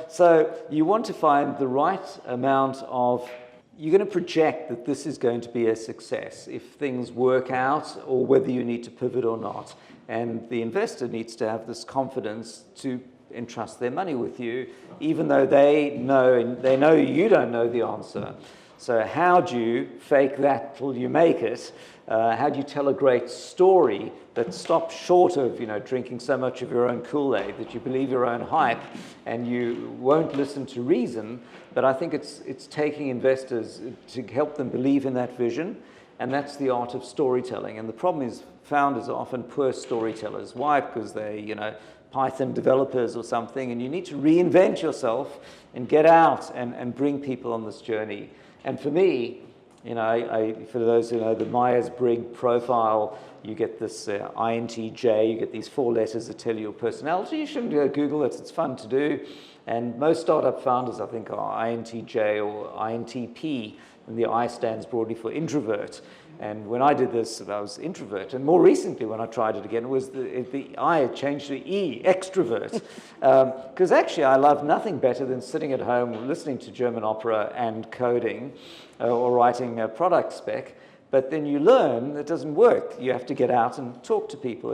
So you want to find the right amount of. You're going to project that this is going to be a success if things work out, or whether you need to pivot or not. And the investor needs to have this confidence to entrust their money with you, even though they know you don't know the answer. So how do you fake that till you make it? How do you tell a great story that stops short of drinking so much of your own Kool-Aid that you believe your own hype and you won't listen to reason? But I think it's taking investors to help them believe in that vision, and that's the art of storytelling. And the problem is founders are often poor storytellers. Why? Because they're, Python developers or something, and you need to reinvent yourself and get out and bring people on this journey. And for me, for those who know the Myers-Briggs profile, you get this INTJ, you get these 4 letters that tell you your personality. You shouldn't go Google it, it's fun to do. And most startup founders, I think, are INTJ or INTP, and the I stands broadly for introvert. And when I did this, I was introvert. And more recently, when I tried it again, it was the I had changed to E, extrovert. Because actually, I love nothing better than sitting at home, listening to German opera and coding or writing a product spec. But then you learn that doesn't work. You have to get out and talk to people.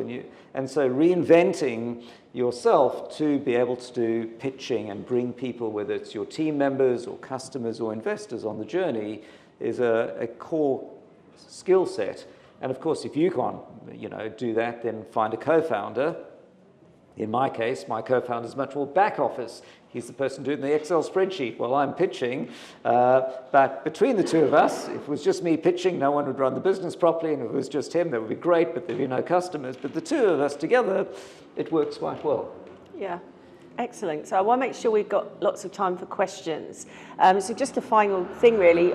And so reinventing yourself to be able to do pitching and bring people, whether it's your team members or customers or investors on the journey, is a core skill set. And of course, if you can't, do that, then find a co-founder. In my case, my co-founder is much more back office. He's the person doing the Excel spreadsheet while I'm pitching. But between the two of us, if it was just me pitching, no one would run the business properly. And if it was just him, that would be great, but there'd be no customers. But the two of us together, it works quite well. Yeah. Excellent. So I want to make sure we've got lots of time for questions. So just a final thing, really.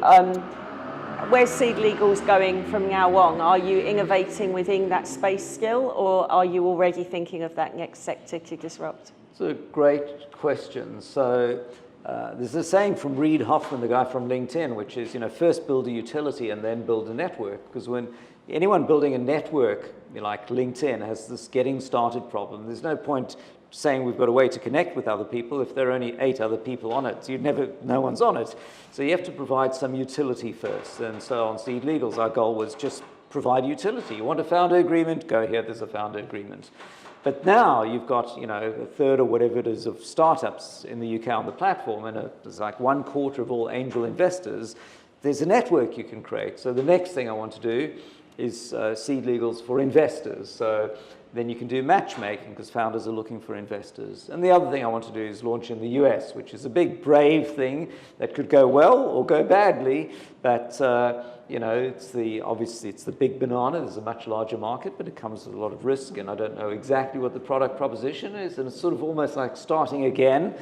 Where's SeedLegals going from now on? Are you innovating within that space still, or are you already thinking of that next sector to disrupt? It's a great question. So there's a saying from Reid Hoffman, the guy from LinkedIn, which is, first build a utility and then build a network. Because when anyone building a network like LinkedIn has this getting started problem, there's no point saying we've got a way to connect with other people if there are only 8 other people on it. So no one's on it. So you have to provide some utility first. And so on SeedLegals, our goal was just provide utility. You want a founder agreement? Go here, there's a founder agreement. But now you've got, a third or whatever it is of startups in the UK on the platform, and there's like 1/4 of all angel investors. There's a network you can create. So the next thing I want to do is SeedLegals for investors. So then you can do matchmaking because founders are looking for investors. And the other thing I want to do is launch in the US, which is a big, brave thing that could go well or go badly. But, obviously it's the big banana. There's a much larger market, but it comes with a lot of risk. And I don't know exactly what the product proposition is. And it's sort of almost like starting again,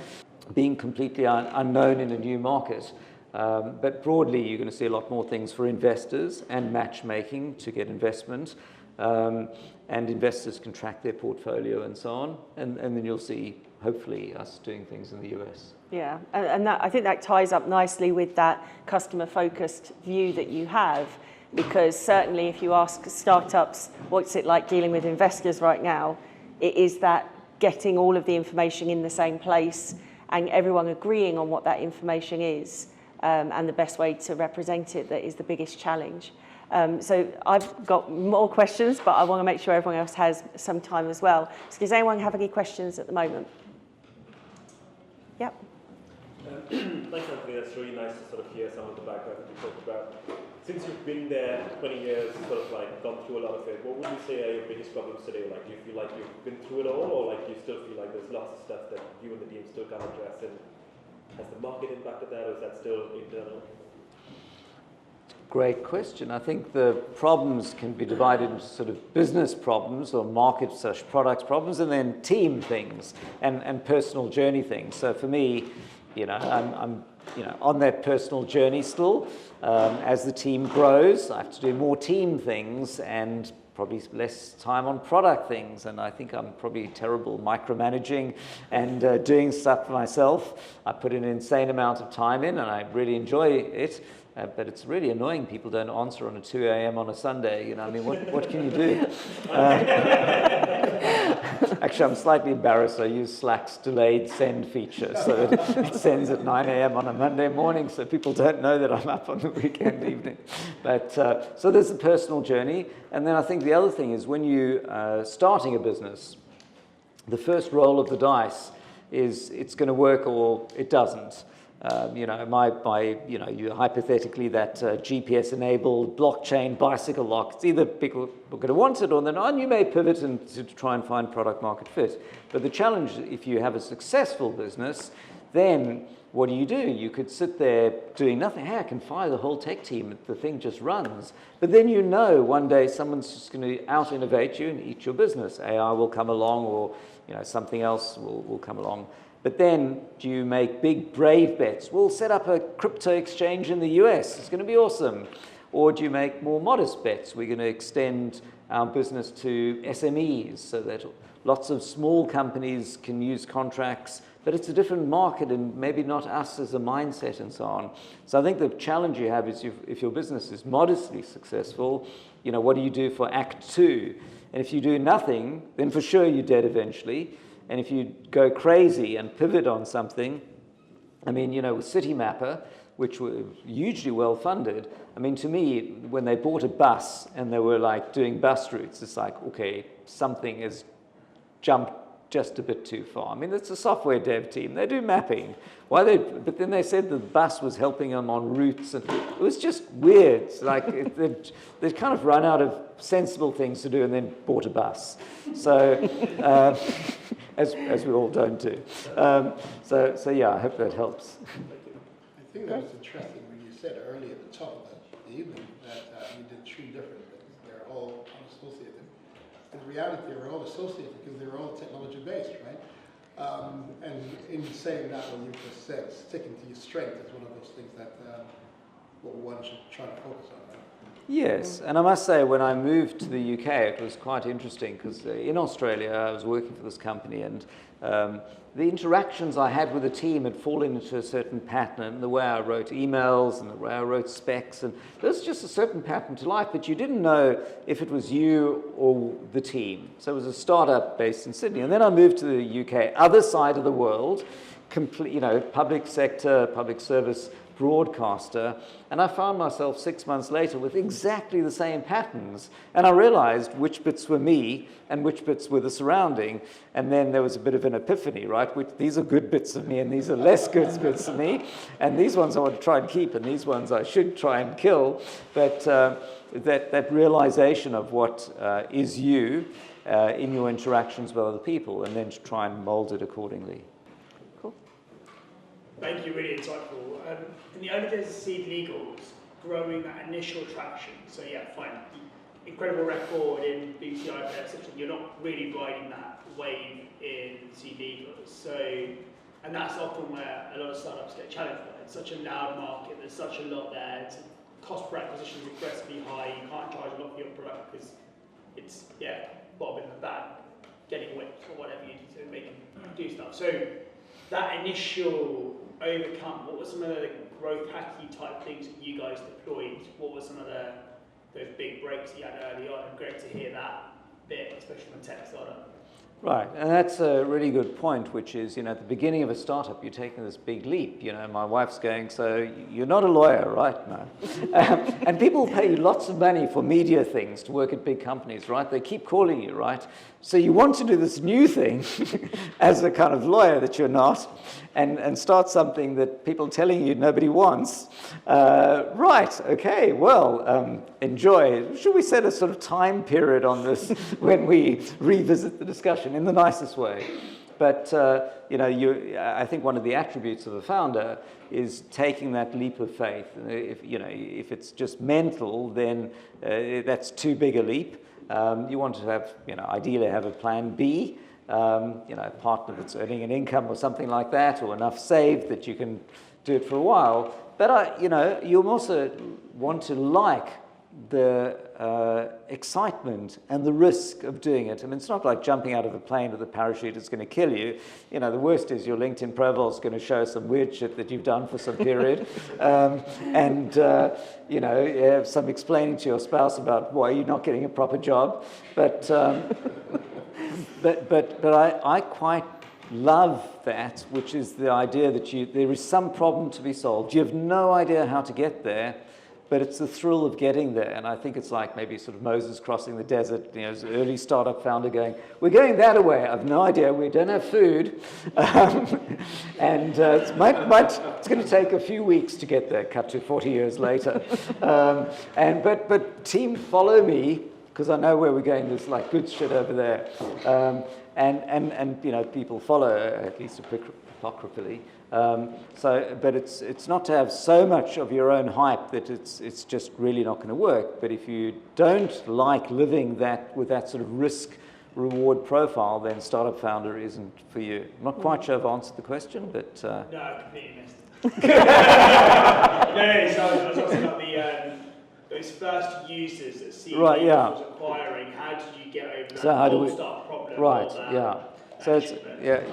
being completely unknown in a new market. But broadly, you're going to see a lot more things for investors and matchmaking to get investment. And investors can track their portfolio and so on. And then you'll see, hopefully, us doing things in the US. Yeah, and that, I think that ties up nicely with that customer-focused view that you have, because certainly if you ask startups, what's it like dealing with investors right now, it is that getting all of the information in the same place and everyone agreeing on what that information is and the best way to represent it that is the biggest challenge. So I've got more questions, but I want to make sure everyone else has some time as well. So does anyone have any questions at the moment? Yep. Thanks, Anthony. That's really nice to sort of hear some of the background that you talked about. Since you've been there 20 years, sort of like gone through a lot of it, what would you say are your biggest problems today? Like, do you feel like you've been through it all, or like you still feel like there's lots of stuff that you and the team still can't address? And has the market impacted that, or is that still internal? Great question. I think the problems can be divided into sort of business problems or market/products problems, and then team things and personal journey things. So for me, I'm on that personal journey still. As the team grows, I have to do more team things and probably less time on product things. And I think I'm probably terrible micromanaging and doing stuff for myself. I put an insane amount of time in, and I really enjoy it. But it's really annoying people don't answer on a 2 a.m. on a Sunday. What can you do? Actually, I'm slightly embarrassed. I use Slack's delayed send feature, so it sends at 9 a.m. on a Monday morning, so people don't know that I'm up on the weekend evening. But so there's the personal journey. And then I think the other thing is when you starting a business, the first roll of the dice is it's going to work or it doesn't. Hypothetically that GPS-enabled blockchain bicycle lock, it's either people are going to want it or they're not, and you may pivot and to try and find product market fit. But the challenge, if you have a successful business, then what do? You could sit there doing nothing. Hey, I can fire the whole tech team. The thing just runs. But then one day someone's just going to out-innovate you and eat your business. AI will come along, or something else will come along. But then do you make big, brave bets? We'll set up a crypto exchange in the US. It's going to be awesome. Or do you make more modest bets? We're going to extend our business to SMEs so that lots of small companies can use contracts, but it's a different market and maybe not us as a mindset and so on. So I think the challenge you have is if your business is modestly successful, what do you do for Act 2? And if you do nothing, then for sure you're dead eventually. And if you go crazy and pivot on something, with Citymapper, which were hugely well funded, to me, when they bought a bus and they were like doing bus routes, it's like, okay, something has jumped just a bit too far. It's a software dev team. They do mapping. But then they said the bus was helping them on routes, and it was just weird. It's like they'd kind of run out of sensible things to do and then bought a bus. So, as we all don't do. So yeah, I hope that helps. I think that was interesting when you said earlier at the top of the evening that you did 3 different things. They're all unassociated. In reality, they're all associated because they're all technology-based, right? And in saying that, what you just said, sticking to your strength is one of those things that what one should try to focus on. Right? Yes, and I must say, when I moved to the UK, it was quite interesting because in Australia, I was working for this company, and the interactions I had with the team had fallen into a certain pattern, the way I wrote emails and the way I wrote specs, and there's just a certain pattern to life, but you didn't know if it was you or the team. So it was a startup based in Sydney, and then I moved to the UK, other side of the world, complete, public sector, public service broadcaster, and I found myself 6 months later with exactly the same patterns, and I realized which bits were me and which bits were the surrounding, and then there was a bit of an epiphany, right? These are good bits of me and these are less good bits of me, and these ones I want to try and keep and these ones I should try and kill, but that realization of what is you in your interactions with other people, and then to try and mold it accordingly. Thank you, really insightful. In the early days of SeedLegals, growing that initial traction, so yeah, fine, incredible record in BBC iPlayer, etc. You're not really riding that wave in SeedLegals. So, and that's often where a lot of startups get challenged by. It's such a loud market, there's such a lot there, cost per acquisition is aggressively high, you can't charge a lot for your product because it's, bob in the bag, getting whipped or whatever you do to make them do stuff. So that initial overcome, what were some of the growth hacky type things that you guys deployed? What were some of those big breaks you had early on? And great to hear that bit, especially from a tech startup. Right, and that's a really good point, which is, at the beginning of a startup, you're taking this big leap. My wife's going, so you're not a lawyer, right? No. And people pay you lots of money for media things to work at big companies, right? They keep calling you, right? So you want to do this new thing as a kind of lawyer that you're not, and start something that people are telling you nobody wants. Right, okay, well, enjoy. Should we set a sort of time period on this when we revisit the discussion in the nicest way? But, I think one of the attributes of a founder is taking that leap of faith. If it's just mental, then that's too big a leap. You want to have, ideally have a plan B, a partner that's earning an income or something like that, or enough saved that you can do it for a while. But, you also want to like the excitement and the risk of doing it. It's not like jumping out of a plane with a parachute is going to kill you. The worst is your LinkedIn profile is going to show some weird shit that you've done for some period. Some explaining to your spouse about why you're not getting a proper job. But I quite love that, which is the idea that there is some problem to be solved. You have no idea how to get there, but it's the thrill of getting there. And I think it's like maybe sort of Moses crossing the desert, as an early startup founder going, we're going that way. I have no idea. We don't have food. It's going to take a few weeks to get there, cut to 40 years later. But team, follow me, because I know where we're going. There's like good shit over there. And people follow, at least apocryphally. But it's not to have so much of your own hype that it's just really not going to work. But if you don't like living with that sort of risk reward profile, then Startup Founder isn't for you. I'm not quite sure I've answered the question, but no, I completely missed it. No, so I was asking about those first users that SeedLegals right, yeah. was acquiring. How did you get over that start problem? Right, yeah.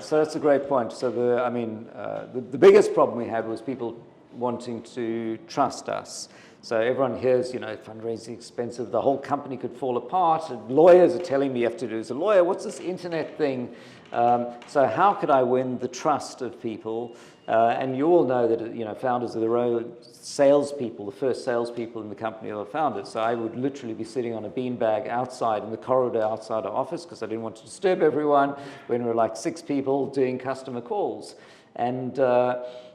So that's a great point. So the biggest problem we had was people wanting to trust us. So everyone hears, fundraising is expensive, the whole company could fall apart, and lawyers are telling me you have to do as a lawyer, what's this internet thing? So how could I win the trust of people? And you all know that, founders are their own salespeople, the first salespeople in the company are the founders. So I would literally be sitting on a beanbag outside in the corridor outside our office because I didn't want to disturb everyone when we were like 6 people doing customer calls. And,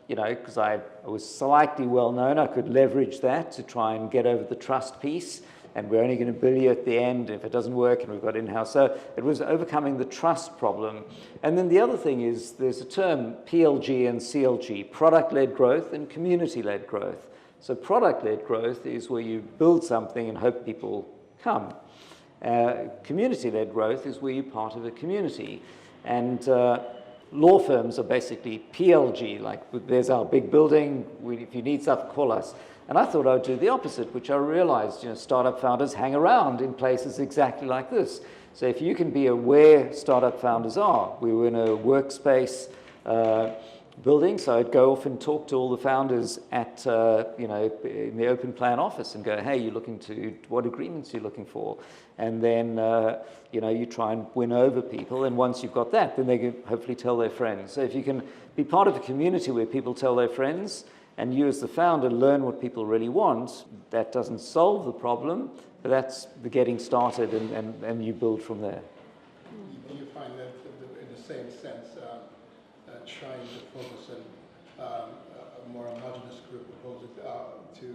because I was slightly well known, I could leverage that to try and get over the trust piece. And we're only going to bill you at the end if it doesn't work, and we've got in-house. So it was overcoming the trust problem. And then the other thing is there's a term, PLG and CLG, product-led growth and community-led growth. So product-led growth is where you build something and hope people come. Community-led growth is where you're part of a community. And law firms are basically PLG, like there's our big building, if you need stuff, call us. And I thought I would do the opposite, which I realized, startup founders hang around in places exactly like this. So if you can be aware startup founders are, we were in a workspace building, so I'd go off and talk to all the founders at, in the open plan office and go, hey, you're looking to, what agreements are you looking for? And then, you try and win over people. And once you've got that, then they can hopefully tell their friends. So if you can be part of a community where people tell their friends, and you as the founder learn what people really want, that doesn't solve the problem, but that's the getting started, and you build from there. You find that in the same sense, trying to focus on a more homogeneous group opposed to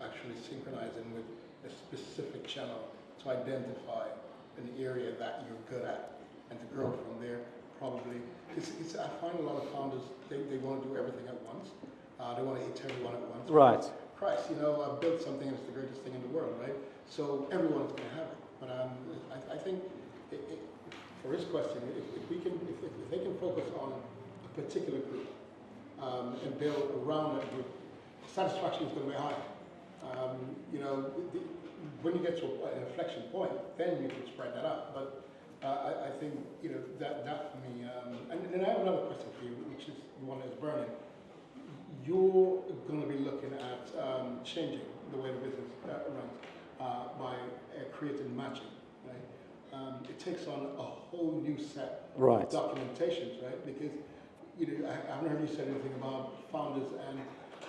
actually synchronizing with a specific channel to identify an area that you're good at and to grow from there, probably. I find a lot of founders, they want to do everything at once. They want to eat everyone at once. Right. Christ, I built something that's the greatest thing in the world, right? So everyone's going to have it. But I think, for his question, if they can focus on a particular group and build around that group, satisfaction is going to be high. When you get to an inflection point, then you can spread that out. But I think that for me. And then I have another question for you, which is the one that's burning. You're going to be looking at changing the way the business runs by creating matching, right? It takes on a whole new set of documentations, right? Because I haven't heard you say anything about founders and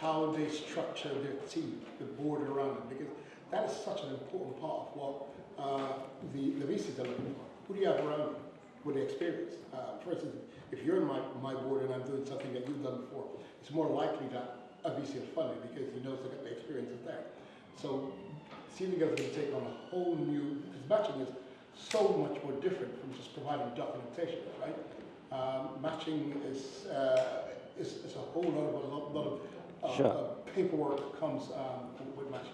how they structure their team, the board around them, because that is such an important part of what the VCs are looking for. Who do you have around you with the experience? For instance, if you're in my board and I'm doing something that you've done before, it's more likely that a VC is funded because he knows that the experience is there. So SeedLegals can take on a whole new, because matching is so much more different from just providing documentation, right? Matching is a whole lot of paperwork that comes with matching.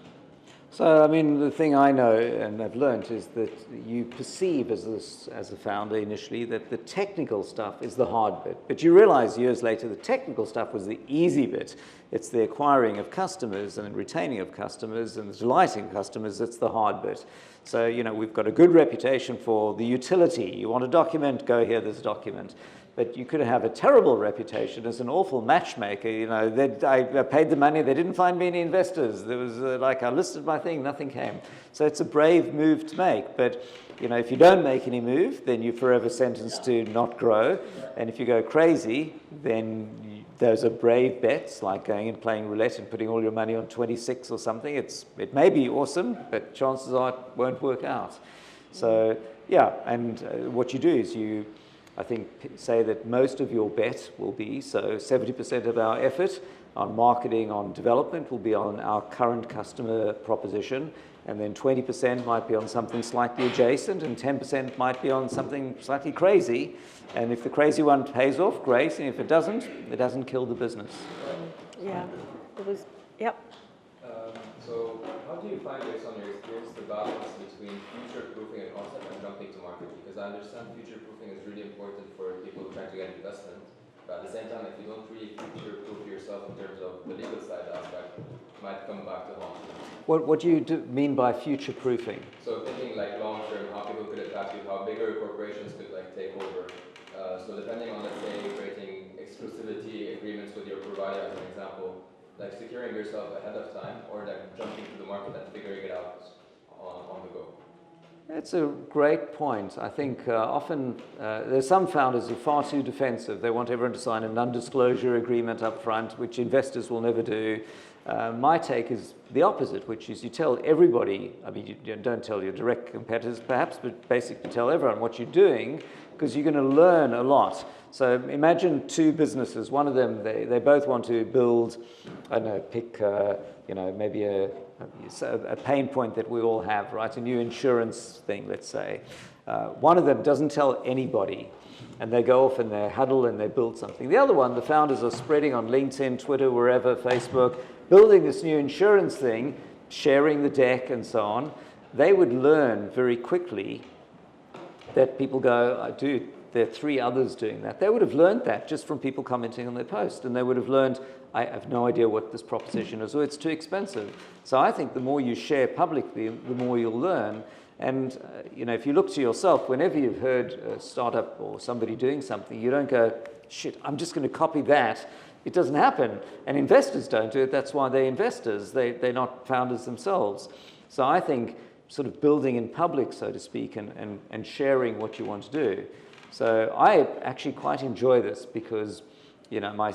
So, the thing I know and I've learned is that you perceive as a founder initially that the technical stuff is the hard bit. But you realize years later the technical stuff was the easy bit. It's the acquiring of customers and retaining of customers and the delighting customers that's the hard bit. So, we've got a good reputation for the utility. You want a document, go here, there's a document. But you could have a terrible reputation as an awful matchmaker. I paid the money, they didn't find me any investors. There was I listed my thing, nothing came. So it's a brave move to make. But if you don't make any move, then you're forever sentenced to not grow. And if you go crazy, then those are brave bets, like going and playing roulette and putting all your money on 26 or something. It may be awesome, but chances are it won't work out. So yeah, and what you do is you I think say that most of your bet will be, so 70% of our effort on marketing, on development will be on our current customer proposition, and then 20% might be on something slightly adjacent, and 10% might be on something slightly crazy. And if the crazy one pays off, great, and if it doesn't kill the business. Yeah, it was, yep. So how do you find, based on your experience, the balance between future-proofing a concept and jumping to market? Because I understand future-proofing is really important for people trying to get investment, but at the same time, if you don't really future-proof yourself in terms of the legal side aspect, it might come back to haunt you. What do you mean by future-proofing? So thinking like long-term, how people could attack you, how bigger corporations could like take over. So depending on, let's say, creating exclusivity agreements with your provider, as an example, like securing yourself ahead of time, or like jumping to the market and figuring it out on the go? That's a great point. I think often there's some founders who are far too defensive. They want everyone to sign an undisclosure agreement up front, which investors will never do. My take is the opposite, which is you tell everybody, I mean, you don't tell your direct competitors perhaps, but basically tell everyone what you're doing, because you're going to learn a lot. So imagine two businesses. One of them, they both want to build, I don't know, pick, maybe a pain point that we all have, right? A new insurance thing, let's say. One of them doesn't tell anybody, and they go off and they huddle and they build something. The other one, the founders are spreading on LinkedIn, Twitter, wherever, Facebook, building this new insurance thing, sharing the deck and so on. They would learn very quickly that people go, dude, there are 3 others doing that. They would have learned that just from people commenting on their post, and they would have learned, I have no idea what this proposition is, or it's too expensive. So I think the more you share publicly, the more you'll learn. And if you look to yourself, whenever you've heard a startup or somebody doing something, you don't go, shit, I'm just going to copy that. It doesn't happen. And investors don't do it. That's why they're investors. They're not founders themselves. So I think sort of building in public, so to speak, and sharing what you want to do. So I actually quite enjoy this because, my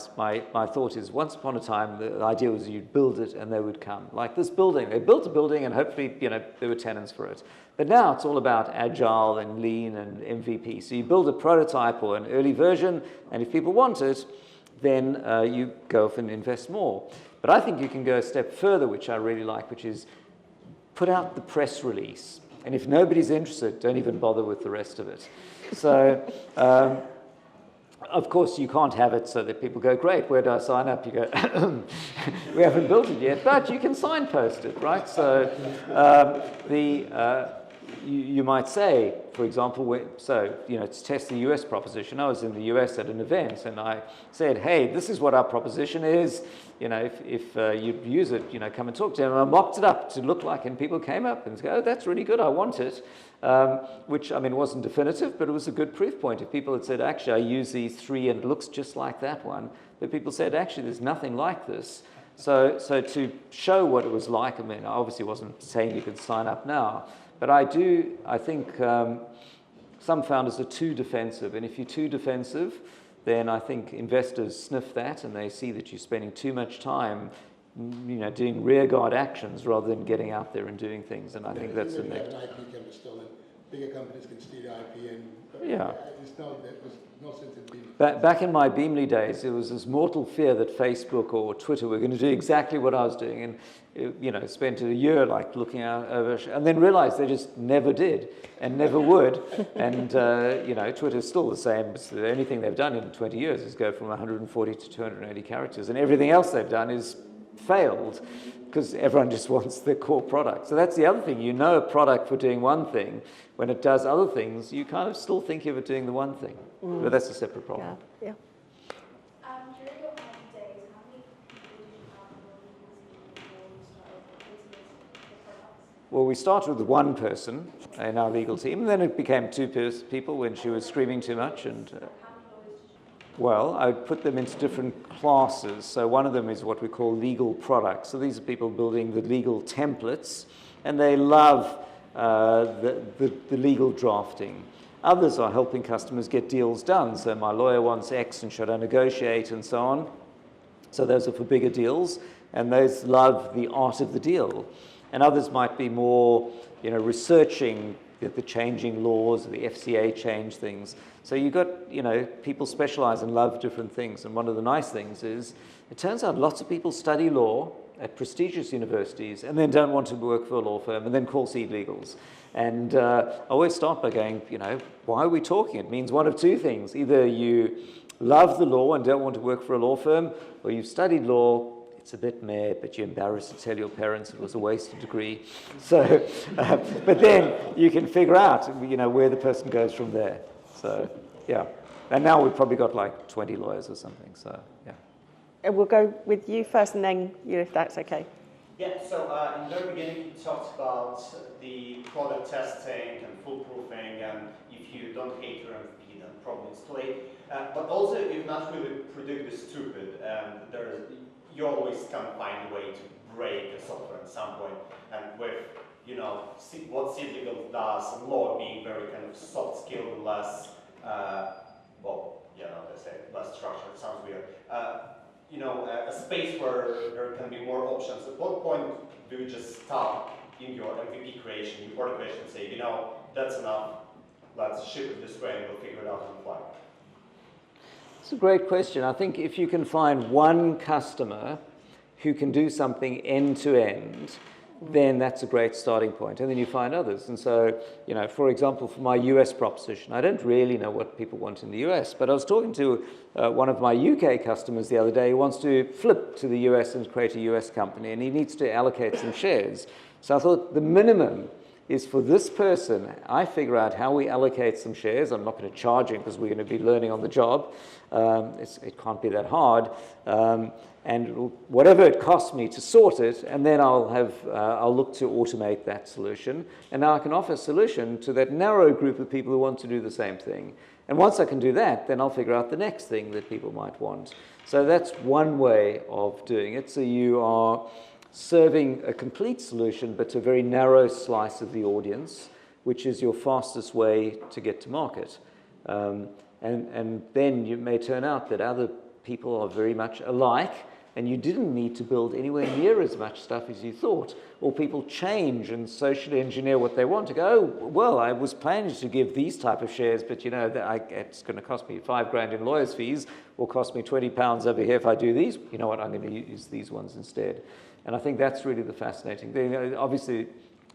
thought is once upon a time, the idea was you'd build it and they would come. Like this building, they built a building and hopefully, there were tenants for it. But now it's all about agile and lean and MVP. So you build a prototype or an early version, and if people want it, then you go off and invest more. But I think you can go a step further, which I really like, which is put out the press release. And if nobody's interested, don't even bother with the rest of it. So, of course, you can't have it so that people go, great, where do I sign up? You go, we haven't built it yet, but you can signpost it, right? So you might say, for example, to test the US proposition, I was in the US at an event and I said, hey, this is what our proposition is. If you use it, come and talk to them. And I mocked it up to look like, and people came up and go, oh, that's really good, I want it. Which, wasn't definitive, but it was a good proof point. If people had said, actually, I use these 3 and it looks just like that one, but people said, actually, there's nothing like this. So to show what it was like, I obviously wasn't saying you could sign up now, but I think some founders are too defensive, and if you're too defensive, then I think investors sniff that and they see that you're spending too much time doing rearguard actions rather than getting out there and doing things, and I think that's the next. IP can be stolen. Bigger companies can steal IP, and yeah. There's no sense in being. Back in my Beamly days, there was this mortal fear that Facebook or Twitter were going to do exactly what I was doing, and spent a year like looking out over, and then realized they just never did and never would. And Twitter's still the same. The only thing they've done in 20 years is go from 140 to 280 characters, and everything else they've done is failed because everyone just wants their core product. So that's the other thing. A product for doing one thing. When it does other things, you kind of still think of it doing the one thing. But that's a separate problem. Yeah. During your early days, how many people did you have before you started the products? Well, we started with 1 person in our legal team, and then it became 2 people when she was screaming too much. And well, I would put them into different classes. So one of them is what we call legal products. So these are people building the legal templates, and they love the legal drafting. Others are helping customers get deals done. So my lawyer wants X, and should I negotiate, and so on. So those are for bigger deals, and those love the art of the deal. And others might be more, researching the changing laws, the FCA changed things. So you got, people specialize and love different things. And one of the nice things is, it turns out lots of people study law at prestigious universities and then don't want to work for a law firm and then call SeedLegals. And I always start by going, why are we talking? It means one of two things. Either you love the law and don't want to work for a law firm, or you've studied law, it's a bit meh, but you're embarrassed to tell your parents it was a wasted degree. So, but then you can figure out, where the person goes from there. So, yeah. And now we've probably got like 20 lawyers or something, so, yeah. And we'll go with you first and then you, if that's okay. Yeah, so in the very beginning you talked about the product testing and foolproofing, and if you don't hate your MVP, then probably it's too late. But also, you've not really predicted the stupid, and you always can find a way to break a software at some point. And with, what SeedLegals does, and law being very kind of soft skilled and less, let's say less structured, sounds weird. A space where there can be more options. At what point do you just stop in your MVP creation, your product creation, and say, that's enough, let's ship it this way and we'll figure it out on the fly? It's a great question. I think if you can find one customer who can do something end to end, then that's a great starting point. And then you find others. And so, for example, for my US proposition, I don't really know what people want in the US, but I was talking to one of my UK customers the other day who wants to flip to the US and create a US company, and he needs to allocate some shares. So I thought the minimum is for this person, I figure out how we allocate some shares. I'm not going to charge him because we're going to be learning on the job. It can't be that hard. And whatever it costs me to sort it, and then I'll look to automate that solution. And now I can offer a solution to that narrow group of people who want to do the same thing. And once I can do that, then I'll figure out the next thing that people might want. So that's one way of doing it. So you are serving a complete solution, but to a very narrow slice of the audience, which is your fastest way to get to market. And then you may turn out that other people are very much alike, and you didn't need to build anywhere near as much stuff as you thought. Or people change and socially engineer what they want to go, oh, well, I was planning to give these type of shares, but it's going to cost me $5,000 in lawyers' fees, or cost me £20 over here if I do these. You know what, I'm going to use these ones instead. And I think that's really the fascinating thing. Obviously,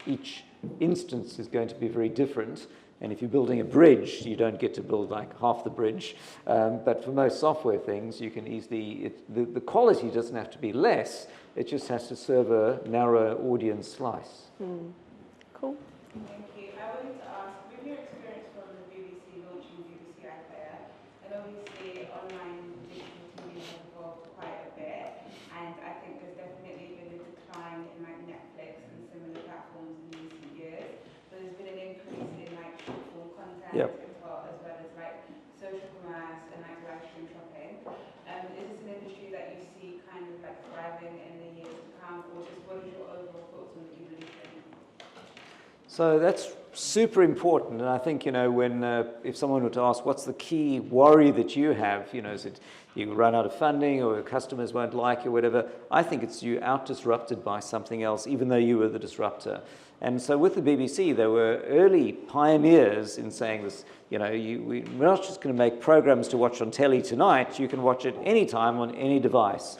each instance is going to be very different. And if you're building a bridge, you don't get to build like half the bridge. But for most software things, you can easily, the quality doesn't have to be less. It just has to serve a narrow audience slice. Cool. Thank you. I wanted to ask, with your experience from the BBC launching BBC iPlayer, and obviously online digital TV has evolved quite a bit, and I think there's definitely been a decline in like Netflix and similar platforms in recent years, but there's been an increase in like short-form content Yep. as well as like social commerce and like live stream shopping. Is this an industry that you see kind of like thriving in the years to come, or just what is your overall thoughts on the evolution? So that's super important, and I think, when if someone were to ask what's the key worry that you have, is it you run out of funding or your customers won't like you or whatever, I think it's you out-disrupted by something else, even though you were the disruptor. And so with the BBC, there were early pioneers in saying this, we're not just going to make programs to watch on telly tonight, you can watch it anytime on any device.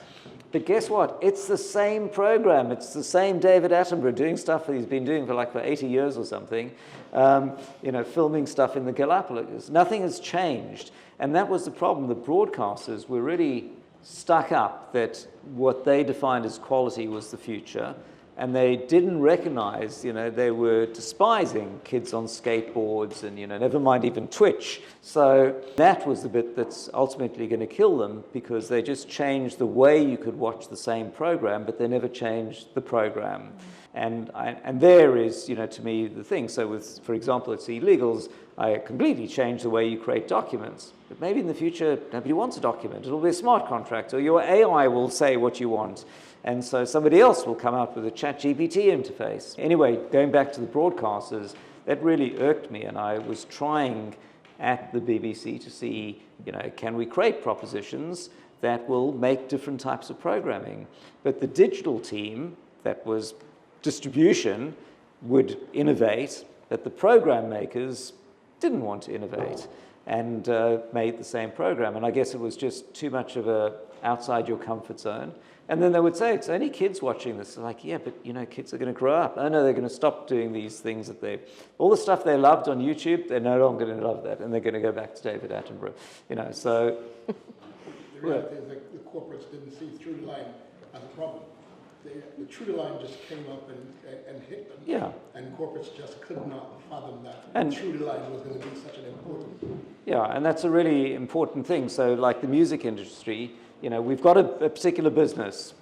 But guess what? It's the same program. It's the same David Attenborough doing stuff that he's been doing for 80 years or something, filming stuff in the Galapagos. Nothing has changed. And that was the problem. The broadcasters were really stuck up that what they defined as quality was the future. And they didn't recognize, they were despising kids on skateboards and, never mind even Twitch. So that was the bit that's ultimately going to kill them, because they just changed the way you could watch the same program, but they never changed the program. And there is, to me, the thing. So with, for example, at SeedLegals, I completely changed the way you create documents. But maybe in the future, nobody wants a document. It'll be a smart contract, or your AI will say what you want. And so somebody else will come out with a ChatGPT interface. Anyway, going back to the broadcasters, that really irked me, and I was trying at the BBC to see, can we create propositions that will make different types of programming? But the digital team, that was distribution, would innovate, that the program makers didn't want to innovate and made the same program. And I guess it was just too much of a outside your comfort zone. And then they would say, it's only kids watching this. They're like, yeah, but kids are going to grow up. Oh no, they're going to stop doing these things that all the stuff they loved on YouTube, they're no longer going to love that. And they're going to go back to David Attenborough, so. The reality is that the corporates didn't see through the line as a problem. The through the line just came up and hit them. Yeah. And corporates just could not fathom that. And through the line was going to be such an important. Yeah, and that's a really important thing. So like the music industry, we've got a particular business.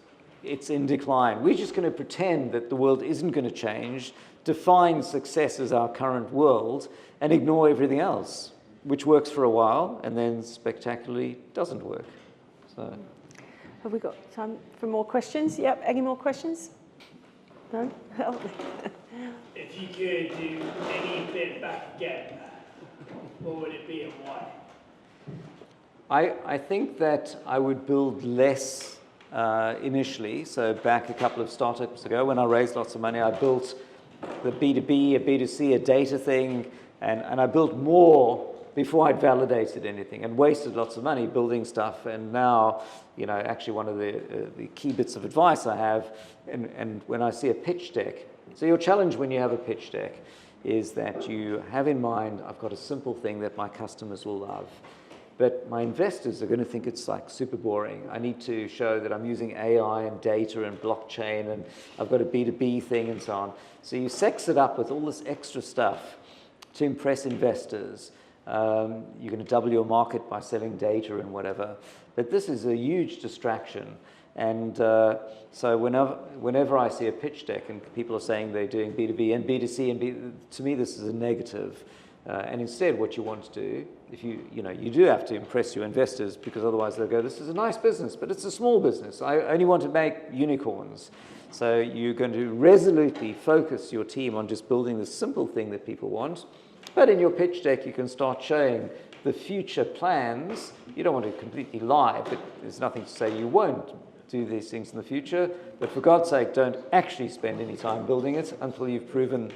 It's in decline. We're just going to pretend that the world isn't going to change, define success as our current world, and ignore everything else, which works for a while and then spectacularly doesn't work. So. Have we got time for more questions? Yep, any more questions? No? If you could do any bit back again, what would it be and why? I think that I would build less initially. So back a couple of startups ago when I raised lots of money, I built the B2B, a B2C, a data thing, and I built more before I'd validated anything and wasted lots of money building stuff. And now, actually one of the key bits of advice I have, and when I see a pitch deck, so your challenge when you have a pitch deck is that you have in mind, I've got a simple thing that my customers will love. But my investors are going to think it's like super boring. I need to show that I'm using AI and data and blockchain, and I've got a B2B thing and so on. So you sex it up with all this extra stuff to impress investors. You're going to double your market by selling data and whatever. But this is a huge distraction. And so whenever I see a pitch deck and people are saying they're doing B2B and B2C, and to me this is a negative. And instead, what you want to do, if you do have to impress your investors, because otherwise they'll go, this is a nice business, but it's a small business. I only want to make unicorns. So you're going to resolutely focus your team on just building this simple thing that people want. But in your pitch deck, you can start showing the future plans. You don't want to completely lie, but there's nothing to say you won't do these things in the future. But for God's sake, don't actually spend any time building it until you've proven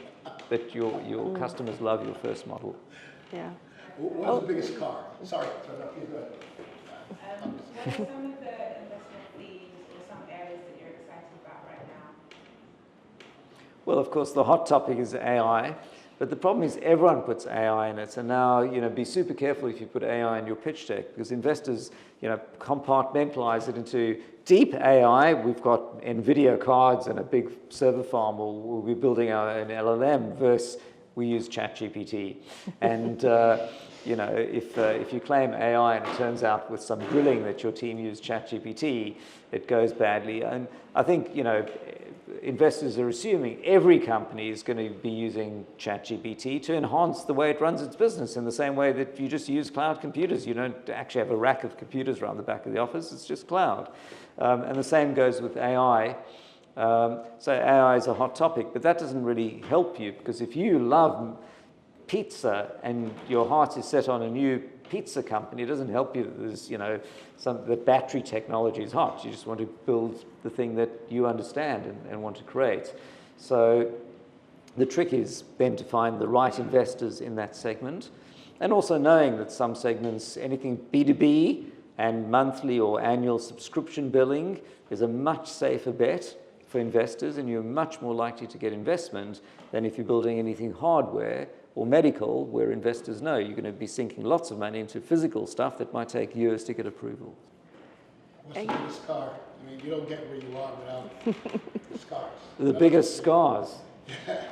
that your customers love your first model. Yeah. What's the biggest car? Sorry, please go ahead. What are some of the investment themes or some areas that you're excited about right now? Well, of course, the hot topic is AI. But the problem is everyone puts AI in it. So now, be super careful if you put AI in your pitch deck, because investors, compartmentalize it into deep AI. We've got NVIDIA cards and a big server farm, or we'll be building an LLM versus we use ChatGPT. And, if you claim AI and it turns out with some grilling that your team used ChatGPT, it goes badly. And I think, investors are assuming every company is going to be using ChatGPT to enhance the way it runs its business in the same way that you just use cloud computers. You don't actually have a rack of computers around the back of the office. It's just cloud. And the same goes with AI. So AI is a hot topic, but that doesn't really help you, because if you love pizza and your heart is set on a new pizza company, it doesn't help you that there's, the battery technology is hot. You just want to build the thing that you understand and want to create. So the trick is then to find the right investors in that segment, and also knowing that some segments, anything B2B and monthly or annual subscription billing is a much safer bet for investors, and you're much more likely to get investment than if you're building anything hardware or medical, where investors know you're going to be sinking lots of money into physical stuff that might take years to get approval. What's the biggest scar? I mean, you don't get where you are without the scars. The biggest scars. Yeah.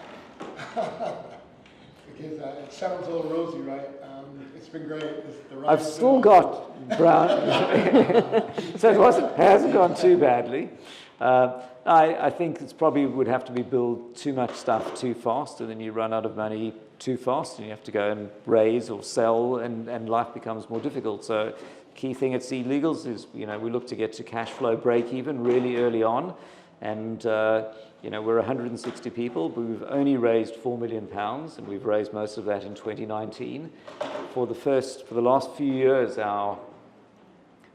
Because it sounds all rosy, right? It's been great. I've still got brown. So it hasn't gone too badly. I think it's probably would have to be build too much stuff too fast, and then you run out of money too fast, and you have to go and raise or sell, and life becomes more difficult. So key thing at SeedLegals is, we look to get to cash flow break even really early on, and we're 160 people, but we've only raised £4 million, and we've raised most of that in 2019. For the last few years,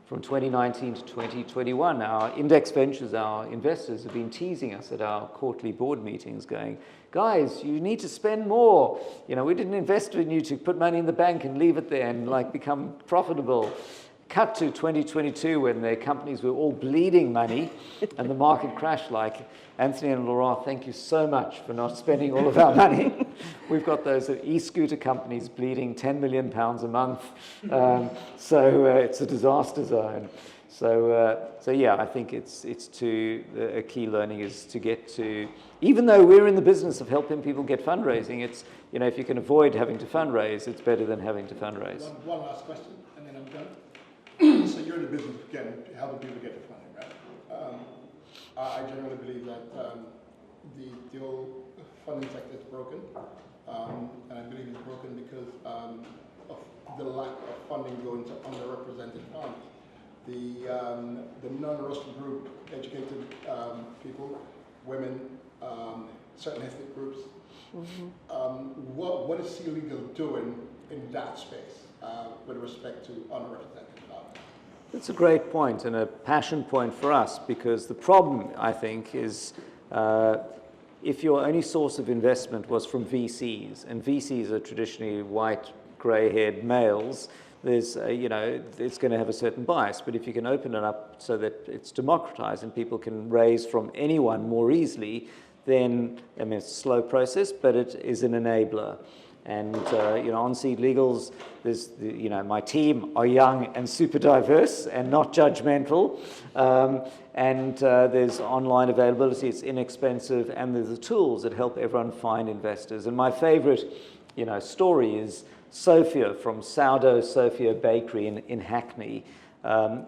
from from 2019 to 2021, our index ventures, our investors have been teasing us at our quarterly board meetings going, guys, you need to spend more. You know, we didn't invest in you to put money in the bank and leave it there and like become profitable. Cut to 2022 when their companies were all bleeding money and the market crashed. Like, Anthony and Laurent, thank you so much for not spending all of our money. We've got those e-scooter companies bleeding £10 million a month. So it's a disaster zone. So yeah, I think it's a key learning is to get to, even though we're in the business of helping people get fundraising, it's, you know, if you can avoid having to fundraise, it's better than having to fundraise. One last question, and then I'm done. So you're in the business of helping people get the funding, right? I generally believe that the whole funding sector is broken, and I believe it's broken because of the lack of funding going to underrepresented farmers. The non-roster group, educated people, women, certain ethnic groups. What is SeedLegals doing in that space with respect to underrepresented farmers? That's a great point and a passion point for us, because the problem, I think, is if your only source of investment was from VCs, and VCs are traditionally white, grey-haired males, there's, you know, it's going to have a certain bias. But if you can open it up so that it's democratized and people can raise from anyone more easily, then, I mean, it's a slow process, but it is an enabler. And, you know, on SeedLegals, there's, you know, my team are young and super diverse and not judgmental. And there's online availability, it's inexpensive, and there's the tools that help everyone find investors. And my favorite, you know, story is Sophia from Sourdough Sophia Bakery in Hackney,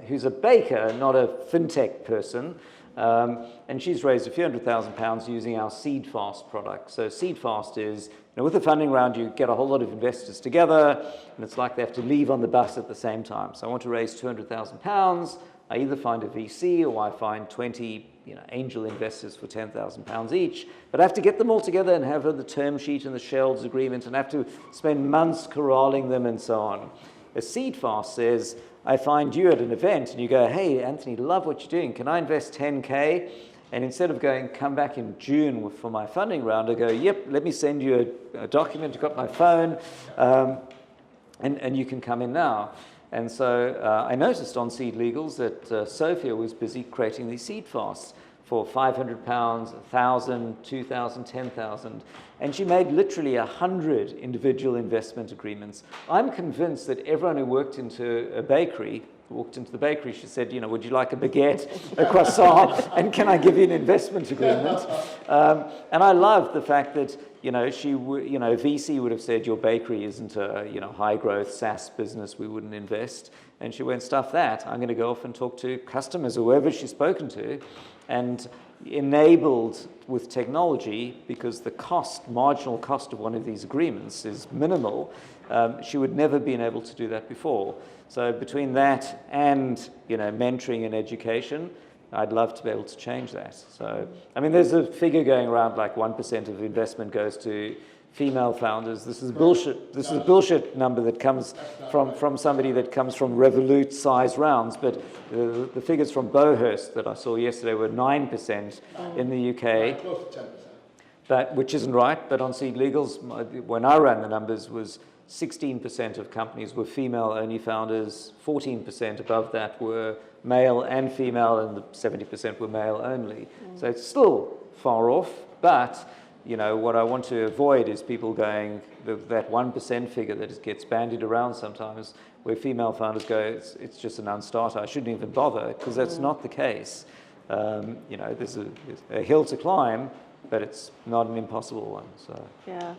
who's a baker, not a fintech person. And she's raised a few £100,000 using our SeedFast product. So SeedFast is, you know, with the funding round, you get a whole lot of investors together, and it's like they have to leave on the bus at the same time. So I want to raise £200,000. I either find a VC or I find 20, you know, angel investors for £10,000 each. But I have to get them all together and have the term sheet and the shareholders agreement, and I have to spend months corralling them and so on. A SeedFast says, I find you at an event and you go, hey, Anthony, love what you're doing. Can I invest 10K? And instead of going, come back in June for my funding round, I go, yep, let me send you a document. You've got my phone, and you can come in now. And so I noticed on SeedLegals that Sophia was busy creating these SeedFasts for £500, £1,000, $2,000, $10,000. And she made literally 100 individual investment agreements. I'm convinced that everyone who walked into the bakery, she said, you know, would you like a baguette, a croissant, and can I give you an investment agreement? And I love the fact that, you know, VC would have said your bakery isn't a, you know, high growth SaaS business, we wouldn't invest. And she went, stuff that, I'm going to go off and talk to customers or whoever she's spoken to, and enabled with technology, because the marginal cost of one of these agreements is minimal. She would never been able to do that before. So between that and, you know, mentoring and education, I'd love to be able to change that. So, I mean, there's a figure going around like 1% of investment goes to female founders. This is bullshit. This is a bullshit number that comes from somebody that comes from Revolut size rounds. But the figures from Bohurst that I saw yesterday were 9% in the UK. Close to 10%. But, which isn't right, but on SeedLegals, when I ran the numbers, was 16% of companies were female-only founders, 14% above that were male and female, and 70% were male-only. So it's still far off, but, you know, what I want to avoid is people going, that 1% figure that gets bandied around sometimes, where female founders go, it's just a non-starter, I shouldn't even bother, because that's not the case. You know, there's a hill to climb, but it's not an impossible one. So. Yeah.